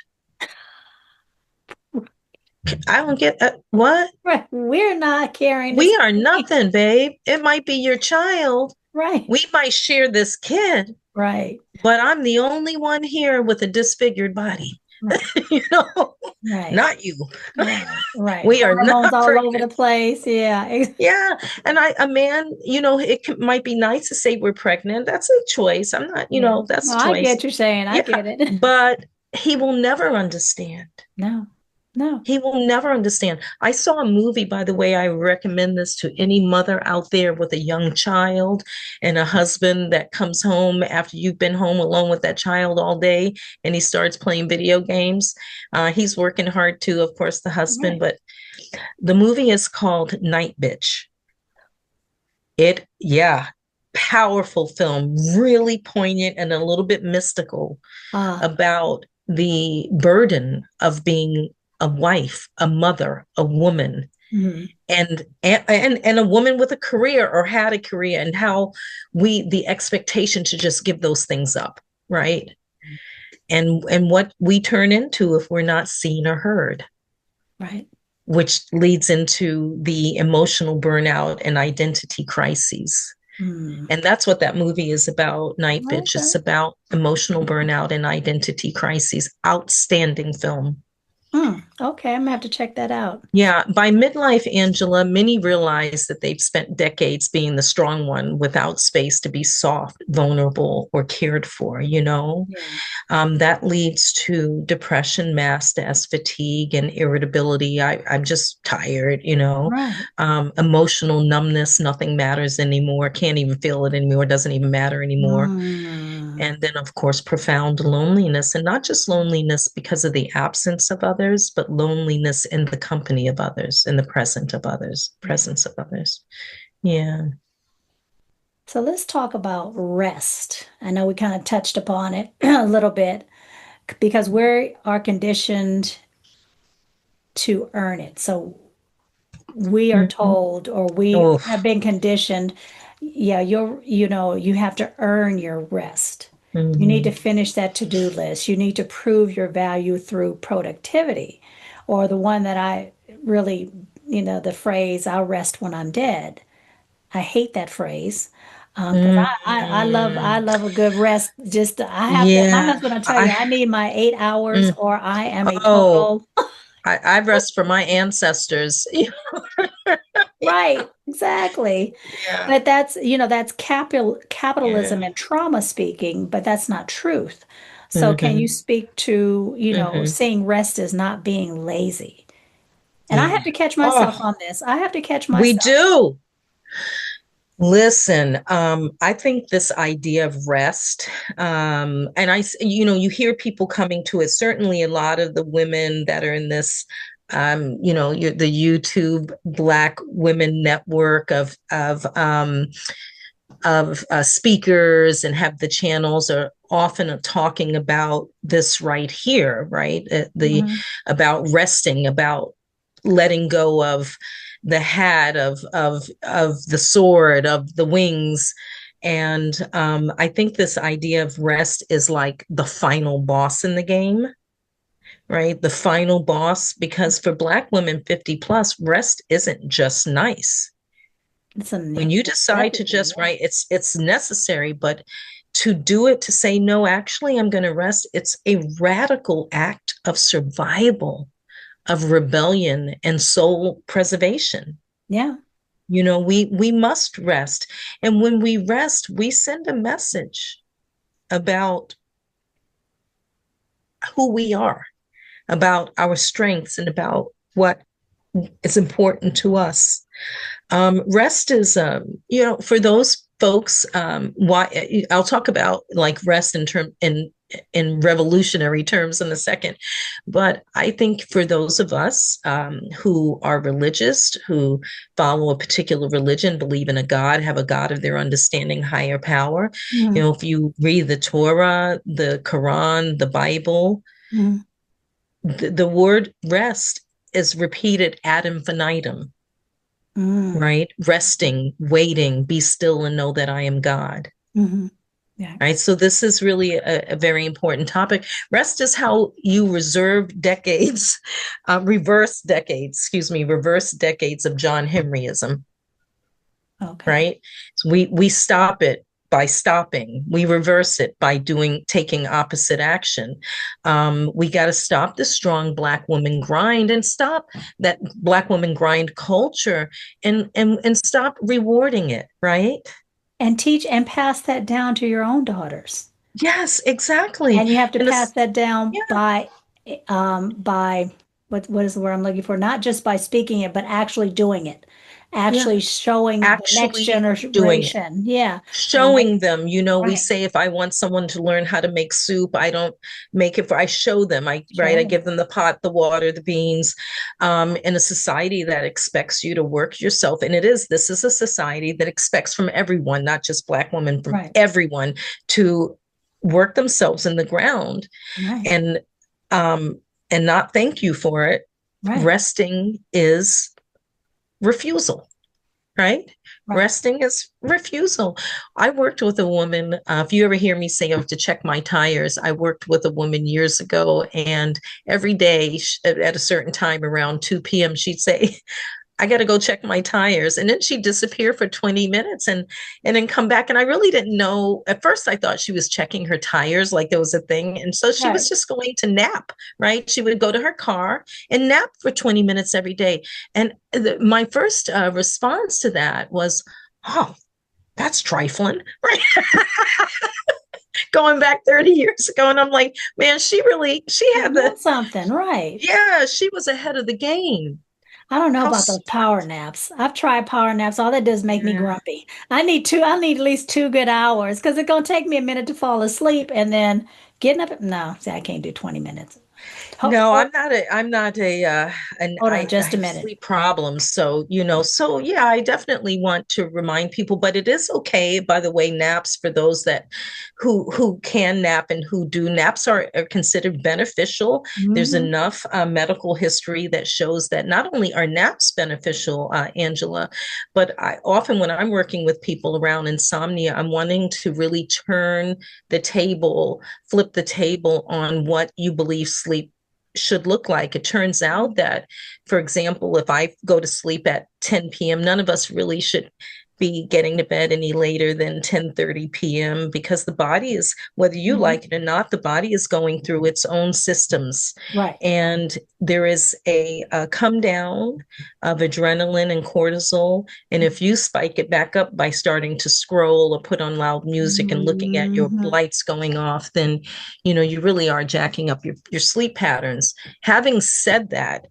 I don't get what. Right. We're not carrying this We are baby. nothing, babe. It might be your child. Right. We might share this kid, Right. but I'm the only one here with a disfigured body. Right. you know, Right. Not you. Right. Right. We are Hormones not all over the pregnant. place. Yeah. Yeah. And a man, might be nice to say we're pregnant. That's a choice. I'm not, Yeah. that's No, a I choice. get you saying. I Yeah. get it. But he will never understand. No. No. He will never understand. I saw a movie, by the way. I recommend this to any mother out there with a young child and a husband that comes home after you've been home alone with that child all day and he starts playing video games. He's working hard too, of course, the husband, Right. but the movie is called Night Bitch. Yeah, powerful film, really poignant and a little bit mystical Ah. about the burden of being a wife, a mother, a woman, Mhm. and a woman with a career or had a career, and how the expectation to just give those things up, right? And what we turn into if we're not seen or heard, Right. which leads into the emotional burnout and identity crises. Mm. And that's what that movie is about, Night Bitch. Okay. It's about emotional burnout and identity crises. Outstanding film. Okay, I'm gonna have to check that out. Yeah, by midlife, Angela, many realize that they've spent decades being the strong one without space to be soft, vulnerable, or cared for, you know? Yeah. That leads to depression masked as fatigue and irritability. I'm just tired, you know? Right. Emotional numbness, nothing matters anymore, can't even feel it anymore, doesn't even matter anymore. Mm. And then, of course, profound loneliness, and not just loneliness because of the absence of others, but loneliness in the company of others, in the Yeah. presence of others. Yeah. So let's talk about rest. I know we kind of touched upon it a little bit because we are conditioned to earn it. So we are Mhm. told, or we Oh. have been conditioned, yeah, you have to earn your rest. You need to Mhm. finish that to-do list. You need to prove your value through productivity. Or the one that I really, the phrase, I'll rest when I'm dead. I hate that phrase. Because I Mm. love a good rest. Just I have to. My Yeah. husband will tell you I I need my 8 hours, mm. or I am a Oh, total. I rest for my ancestors. Right, exactly. Yeah. But that's capitalism Yeah. and trauma speaking, but that's not truth. So can you Hmm. speak to, Hmm. seeing rest as not being lazy? And I Yeah. have to catch myself Oh, on this. I have to catch we myself. do. Listen, I think this idea of rest, and you hear people coming to it. Certainly, a lot of the women that are in this, the YouTube Black Women Network of speakers and have the channels are often talking about this right here, right? The Mhm. About resting, about letting go of the hat, of the sword, of the wings. And I think this idea of rest is like the final boss in the game, right? The final boss, because for Black women 50 plus, rest isn't just nice. It's a When you decide to necessity, just, yeah. right, it's necessary, but to do it, to say no, actually I'm going to rest, it's a radical act of survival, of rebellion and soul preservation. Yeah. We must rest. And when we rest, we send a message about who we are, about our strengths, and about what is important to us. Rest is, for those folks, why I'll talk about like rest in revolutionary terms in a second. But I think for those of us who are religious, who follow a particular religion, believe in a God, have a God of their understanding, higher power, Mhm. if you read the Torah, the Quran, the Bible, Mhm. the word rest is repeated ad infinitum, Mhm. right? Resting, waiting, be still and know that I am God. Mhm. Yeah. Right. So this is really a very important topic. Rest is how you reverse decades of John Henryism. Okay. Right. So we stop it by stopping. We reverse it by taking opposite action. We got to stop the strong Black woman grind and stop that Black woman grind culture, and stop rewarding it. Right. And teach and pass that down to your own daughters. Yes, exactly. And you have to And pass it's that down Yeah. by what is the word I'm looking for? Not just by speaking it, but actually doing it, Yeah, actually showing the next actually doing it. generation. Yeah. Right. Showing them, we Right. say if I want someone to learn how to make soup, I don't make it for, I show them, I Sure. give them the pot, the water, the beans, in a society that expects you to work yourself. And this is a society that expects from everyone, not just Black women, from Right. everyone to work themselves in the ground Right. and, and not thank you for it. Right. Resting is refusal, right? Right. Resting is refusal. I worked with a woman. If you ever hear me say I have to check my tires, I worked with a woman years ago, and every day at a certain time around 2 p.m., she'd say, I got to go check my tires. And then she'd disappear for 20 minutes and then come back. And I really didn't know. At first, I thought she was checking her tires like there was a thing. And so she Right. was just going to nap, right? She would go to her car and nap for 20 minutes every day. And my first response to that was, oh, that's trifling, right? Going back 30 years ago. And I'm like, man, she She's had doing something. Right. yeah, she was ahead of the game. I don't know How about those power smart. naps. I've tried power naps. All that does make me Yeah. grumpy. I need at least 2 good hours because it's gonna take me a minute to fall asleep and then getting up. No, see, I can't do 20 minutes. No, Hold, I'm not and hold on I just a have minute. sleep problems. So, so yeah, I definitely want to remind people, but it is okay, by the way, naps for those that who can nap and who do. Naps are considered beneficial. There's Hmm. enough medical history that shows that not only are naps beneficial, Angela, but I often when I'm working with people around insomnia, I'm wanting to really flip the table on what you believe sleep should look like. It turns out that, for example, if I go to sleep at 10 p.m., none of us really should be getting to bed any later than 10:30 p.m. because the body is, whether you Hmm. like it or not, the body is going through its own systems. Right. And there is a come down of adrenaline and cortisol. And if you spike it back up by starting to scroll or put on loud music and looking at your Hmm. lights going off, then you really are jacking up your sleep patterns. Having said that,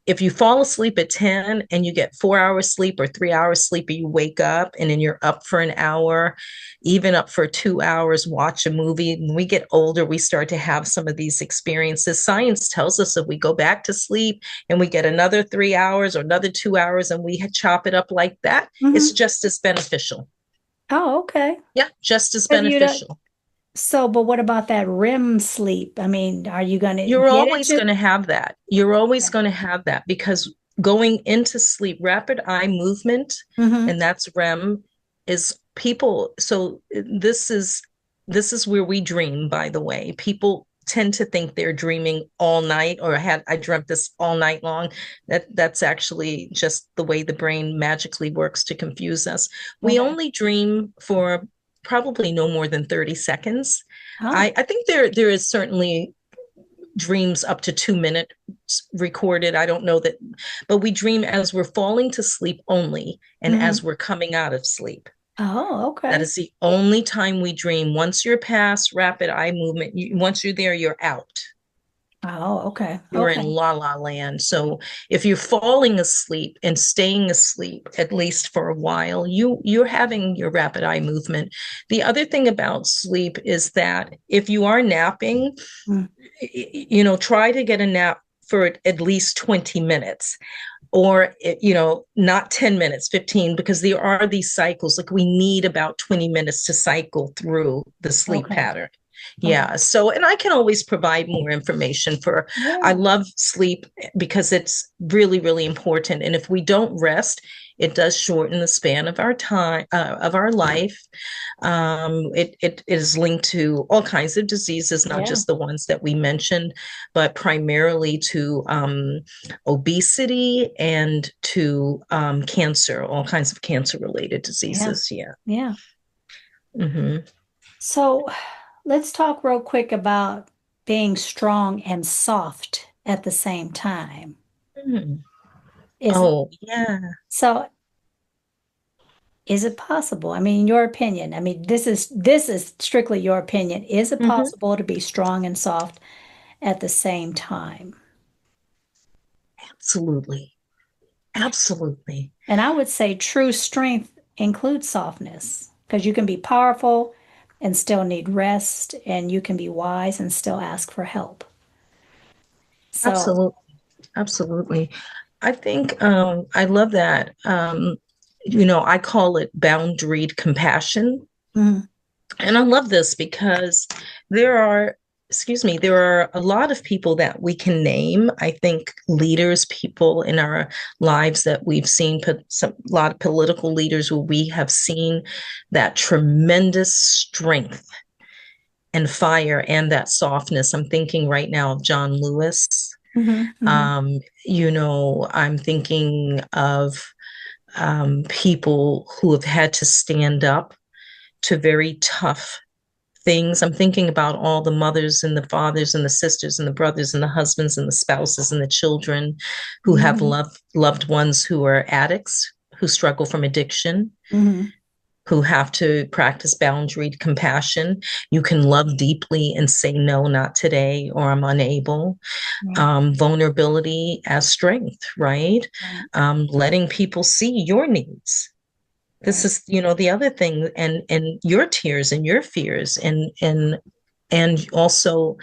if you fall asleep at 10 and you get 4 hours sleep or 3 hours sleep, or you wake up and then you're up for an hour, even up for 2 hours, watch a movie. When we get older, we start to have some of these experiences. Science tells us if we go back to sleep and we get another 3 hours or another 2 hours and we chop it up like that, it's Hmm. just as beneficial. Oh, okay. Yeah, just as But you don't. beneficial. So, but what about that REM sleep? I mean, are you gonna You're get always into? going to have that. You're always Okay. going to have that because going into sleep, rapid eye movement, Hmm. and that's REM, is people. So this is where we dream, by the way. People tend to think they're dreaming all night or I dreamt this all night long. That's actually just the way the brain magically works to confuse us. We Okay. only dream for probably no more than 30 seconds. Oh. I think there is certainly dreams up to 2 minutes recorded. I don't know that, but we dream as we're falling to sleep only and Hmm. as we're coming out of sleep. Oh, That okay. is the only time we dream. Once you're past rapid eye movement, once you're there, you're out. Oh, okay. You're in Okay. la la land. So if you're falling asleep and staying asleep, at least for a while, you're having your rapid eye movement. The other thing about sleep is that if you are napping, Mm. try to get a nap for at least 20 minutes or not 10 minutes, 15, because there are these cycles. Like we need about 20 minutes to cycle through the sleep Okay. pattern. Okay. Yeah. So, and I can always provide more information I Yeah. love sleep because it's really, really important. And if we don't rest, it does shorten the span of our time, of our life. It is linked to all kinds of diseases, not Yeah. just the ones that we mentioned, but primarily to obesity and to cancer, all kinds of cancer related Yeah. diseases. Yeah. Yeah. Hmm. So let's talk real quick about being strong and soft at the same time. Hmm. Is it Oh, yeah. so? Is it possible? I mean, your opinion. I mean, this is strictly your opinion. Is it Hmm. possible to be strong and soft at the same time? Absolutely. Absolutely. And I would say true strength includes softness because you can be powerful and still need rest, and you can be wise and still ask for help. So, Absolutely. Absolutely. I think I love that. I call it boundaried compassion. mm, And I love this because there are, there are a lot of people that we can name. I think leaders, people in our lives that we've seen, a lot of political leaders where we have seen that tremendous strength and fire and that softness. I'm thinking right now of John Lewis. mhm, mhm, I'm thinking of people who have had to stand up to very tough things. I'm thinking about all the mothers and the fathers and the sisters and the brothers and the husbands and the spouses and the children who have mhm, loved ones who are addicts, who struggle from addiction, mhm. who have to practice boundaried compassion. You can love deeply and say, no, not today, or I'm unable. Right, Vulnerability as strength, right? right, Letting people see your needs. This right, is, the other thing, and your tears and your fears, and also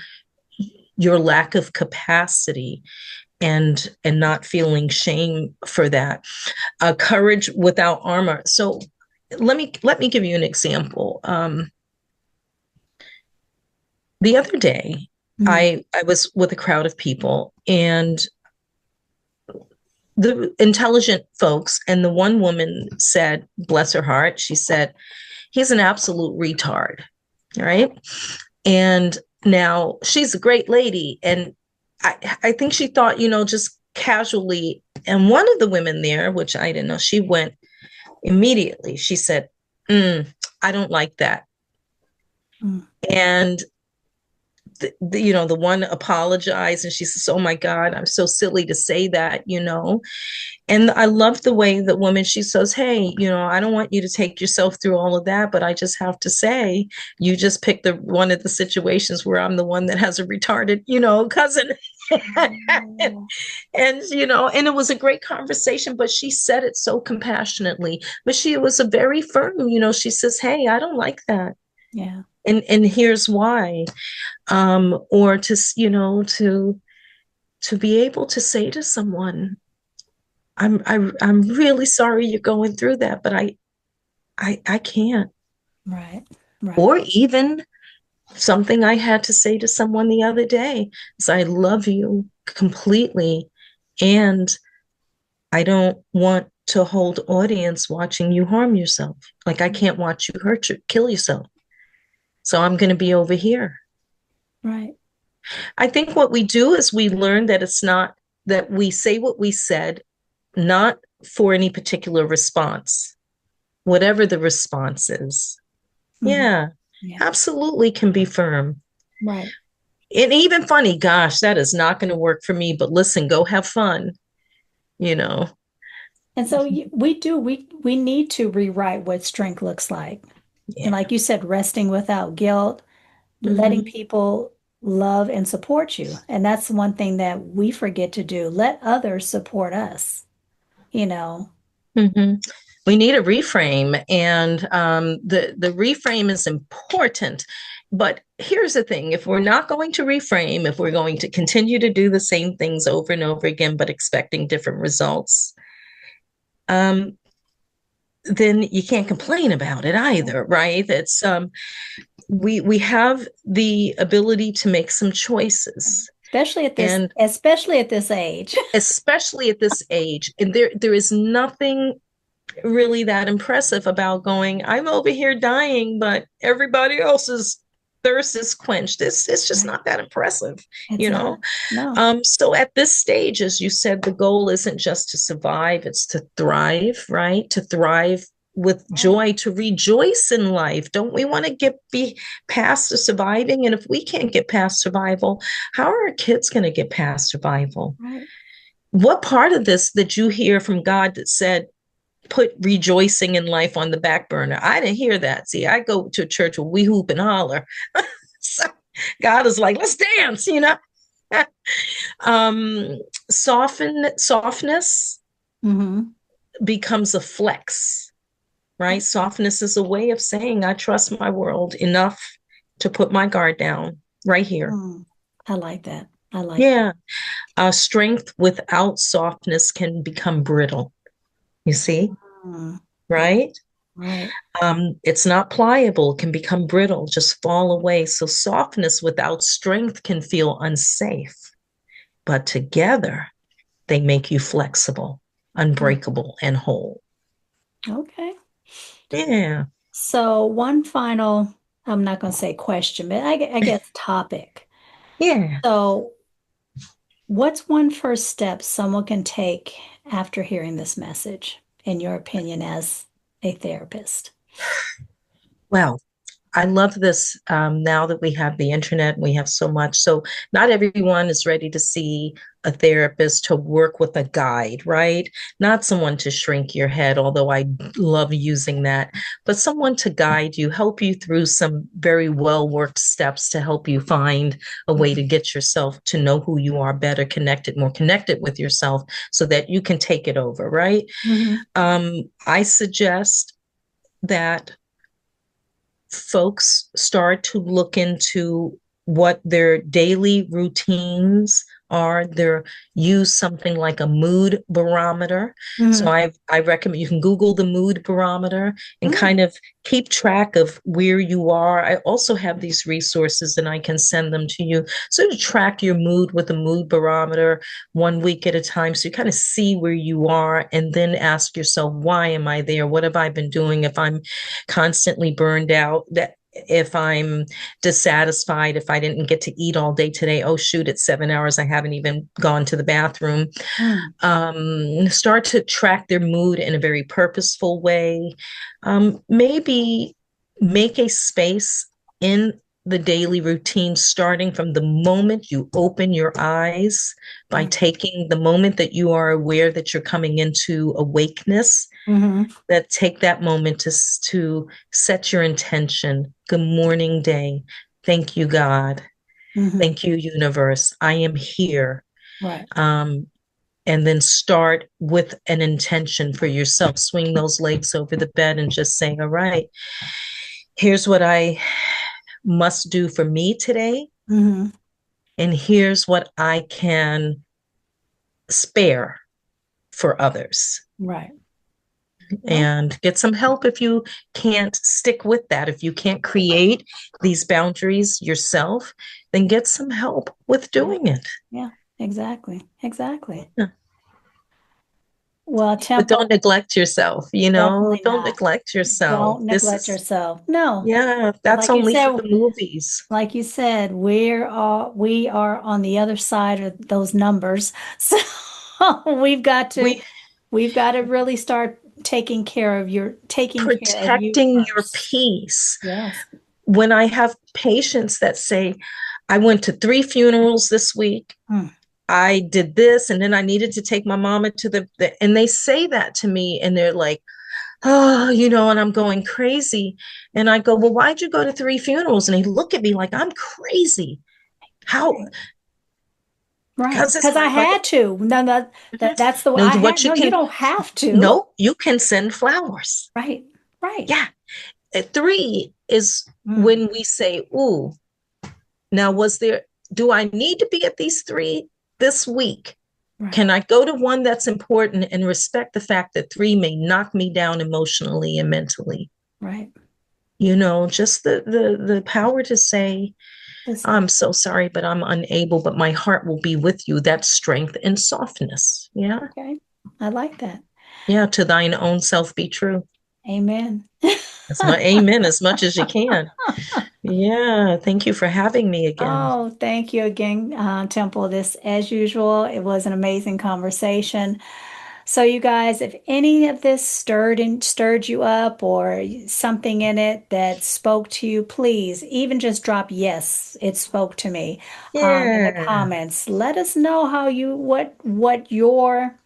your lack of capacity and not feeling shame for that. Courage without armor. So let me give you an example. The other day, mhm, I was with a crowd of people, and the intelligent folks, and the one woman said, bless her heart, she said, he's an absolute retard, right? And now she's a great lady, and I think she thought, just casually. And one of the women there, which I didn't know, she went immediately. She said, I don't like that. mm, And the one apologized, and she says, oh my God, I'm so silly to say that. And I love the way that woman, she says, hey, I don't want you to take yourself through all of that, but I just have to say, you just picked one of the situations where I'm the one that has a retarded, cousin. and, oh, and it was a great conversation, but she said it so compassionately, but she was a very firm, she says, hey, I don't like that. yeah, And here's why. Or to be able to say to someone, I'm really sorry you're going through that, but I can't. right, right, Or even something I had to say to someone the other day is, I love you completely, and I don't want to hold audience watching you harm yourself. Like, I can't watch you kill yourself. So I'm going to be over here. right, I think what we do is we learn that it's not that we say what we said, not for any particular response, whatever the response is. mhm, Yeah, yeah, absolutely can be firm. right. And even funny, gosh, that is not going to work for me, but listen, go have fun, you know. And so we need to rewrite what strength looks like. And Yeah. like you said, resting without guilt, letting Mm-hmm. people love and support you. And that's one thing that we forget to do. Let others support us, you know. Mm-hmm. We need a reframe, and the reframe is important. But here's the thing: if we're not going to reframe, if we're going to continue to do the same things over and over again, but expecting different results, um, then you can't complain about it either, right? It's we have the ability to make some choices, and Especially at this age. especially at this age, and there is nothing really that impressive about going, I'm over here dying, but everybody else's thirst is quenched. It's just Right. not that impressive, It's you not. know. No. So at this stage, as you said, the goal isn't just to survive, it's to thrive, right? To thrive with Right. joy, to rejoice in life. Don't we want to be past the surviving? And if we can't get past survival, how are our kids going to get past survival? Right. What part of this did you hear from God that said, put rejoicing in life on the back burner? I didn't hear that. See, I go to a church where we hoop and holler. So God is like, let's dance, um, Softness Mm-hmm. becomes a flex, right? Softness is a way of saying, I trust my world enough to put my guard down right here. Mm. I like that. I like that. Yeah. Strength without softness can become brittle, you see, Mm. Yeah, right? right. It's not pliable, it can become brittle, just fall away. So softness without strength can feel unsafe, but together they make you flexible, Mm. unbreakable, and whole. Okay. Yeah. So one final, I'm not going to say question, but I guess topic. Yeah. So what's one first step someone can take after hearing this message, in your opinion, as a therapist? Well, I love this now that we have the internet and we have so much. So, not everyone is ready to see a therapist to work with a guide, right? Not someone to shrink your head, although I love using that, but someone to guide you, help you through some very well worked steps to help you find a way to get yourself to know who you are better, connected, more connected with yourself so that you can take it over, right? Mm-hmm. I suggest that folks start to look into what their daily routines are. They're use something like a mood barometer. So Mm-hmm. I recommend you can Google the mood barometer and Mm. kind of keep track of where you are. I also have these resources and I can send them to you. So to track your mood with a mood barometer 1 week at a time. So you kind of see where you are and then ask yourself, why am I there? What have I been doing? If I'm constantly burned out, that if I'm dissatisfied, if I didn't get to eat all day today, oh shoot, it's 7 hours, I haven't even gone to the bathroom. Mm. Start to track their mood in a very purposeful way. Maybe make a space in the daily routine, starting from the moment you open your eyes, by Mm. taking the moment that you are aware that you're coming into awakeness, Mm-hmm. that take that moment to set your intention. Good morning, day. Thank you, God. Mm-hmm. Thank you, universe. I am here. Right. Um, and then start with an intention for yourself. Swing those legs over the bed and just say, all right, here's what I must do for me today. Mm-hmm. And here's what I can spare for others. Right. Oh, And get some help if you can't stick with that. If you can't create these boundaries yourself, then get some help with yeah. doing it. Yeah. Exactly. Exactly. Yeah. Well, But don't Temple, neglect yourself, definitely don't not. neglect yourself. Don't This neglect is, yourself. No, yeah, that's like you only for said, the movies. we are on the other side of those numbers. So we've got to We we've got to really start taking care of you protecting your first. peace. Yes. When I have patients that say, I went to 3 funerals this week, Mm. I did this, and then I needed to take my mama to and they say that to me, and they're like, oh, and I'm going crazy. And I go, well, why'd you go to 3 funerals? And they look at me like I'm crazy. How? Right. Because it's Because I like, had to. No, that's the way no, I had. what you No, you can, don't have to. no, you can send flowers. Right. Right. Yeah. At 3 is Mm. when we say, ooh, now do I need to be at these 3 this week? Right. Can I go to one that's important and respect the fact that 3 may knock me down emotionally and mentally? Right. Just the power to say, Listen. I'm so sorry, but I'm unable, but my heart will be with you. That's strength and softness. Yeah. Okay. I like that. Yeah. To thine own self be true. Amen. Amen, as much as you can. Yeah. Thank you for having me again. Oh, thank you again, Temple. This, as usual, it was an amazing conversation. So, you guys, if any of this stirred you up, or something in it that spoke to you, please even just drop "yes, it spoke to me" in the Yeah. comments. Let us know how what your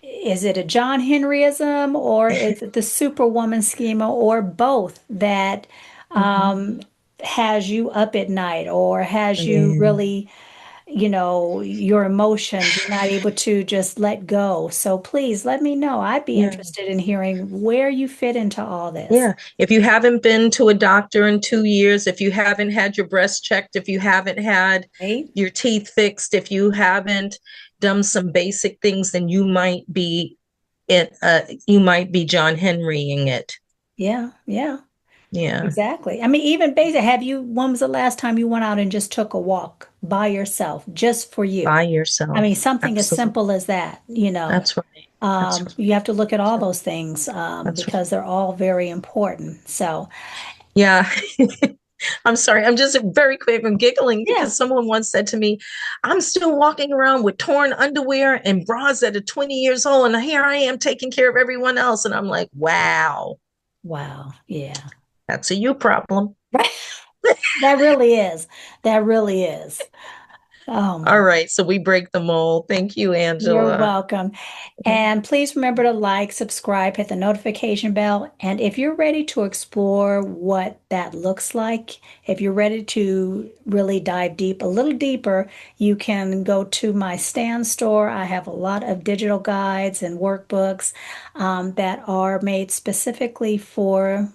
is it a John Henryism, or is it the Superwoman schema, or both, that Mhm. um, has you up at night, or has you Yeah. really your emotions. You're not able to just let go. So please let me know. I'd be Yeah. interested in hearing where you fit into all this. Yeah. If you haven't been to a doctor in 2 years, if you haven't had your breast checked, if you haven't had Right? your teeth fixed, if you haven't done some basic things, then you might be John Henrying it. Yeah, yeah, Yeah. exactly. I mean, even basic, when was the last time you went out and just took a walk by yourself, just for you? By I yourself. mean, something as Absolutely. simple as that. That's right. That's right. You have to look at That's all right. those things That's right. because they're all very important. So, Yeah. I'm sorry. I'm just very quick. I'm giggling yeah, because someone once said to me, I'm still walking around with torn underwear and bras that are 20 years old. And here I am taking care of everyone else. And I'm like, wow, wow, yeah. that's a you problem. That really is. That really is. Oh All my. right. So we break the mold. Thank you, You're Angela. welcome. And please remember to like, subscribe, hit the notification bell. And if you're ready to explore what that looks like, if you're ready to really dive deep, a little deeper, you can go to my Stan store. I have a lot of digital guides and workbooks that are made specifically for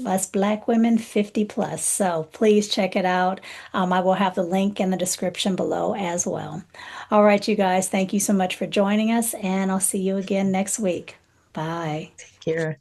us Black women 50 plus. So please check it out. I will have the link in the description below as well. All right, you guys, thank you so much for joining us, and I'll see you again next week. Bye. Take care.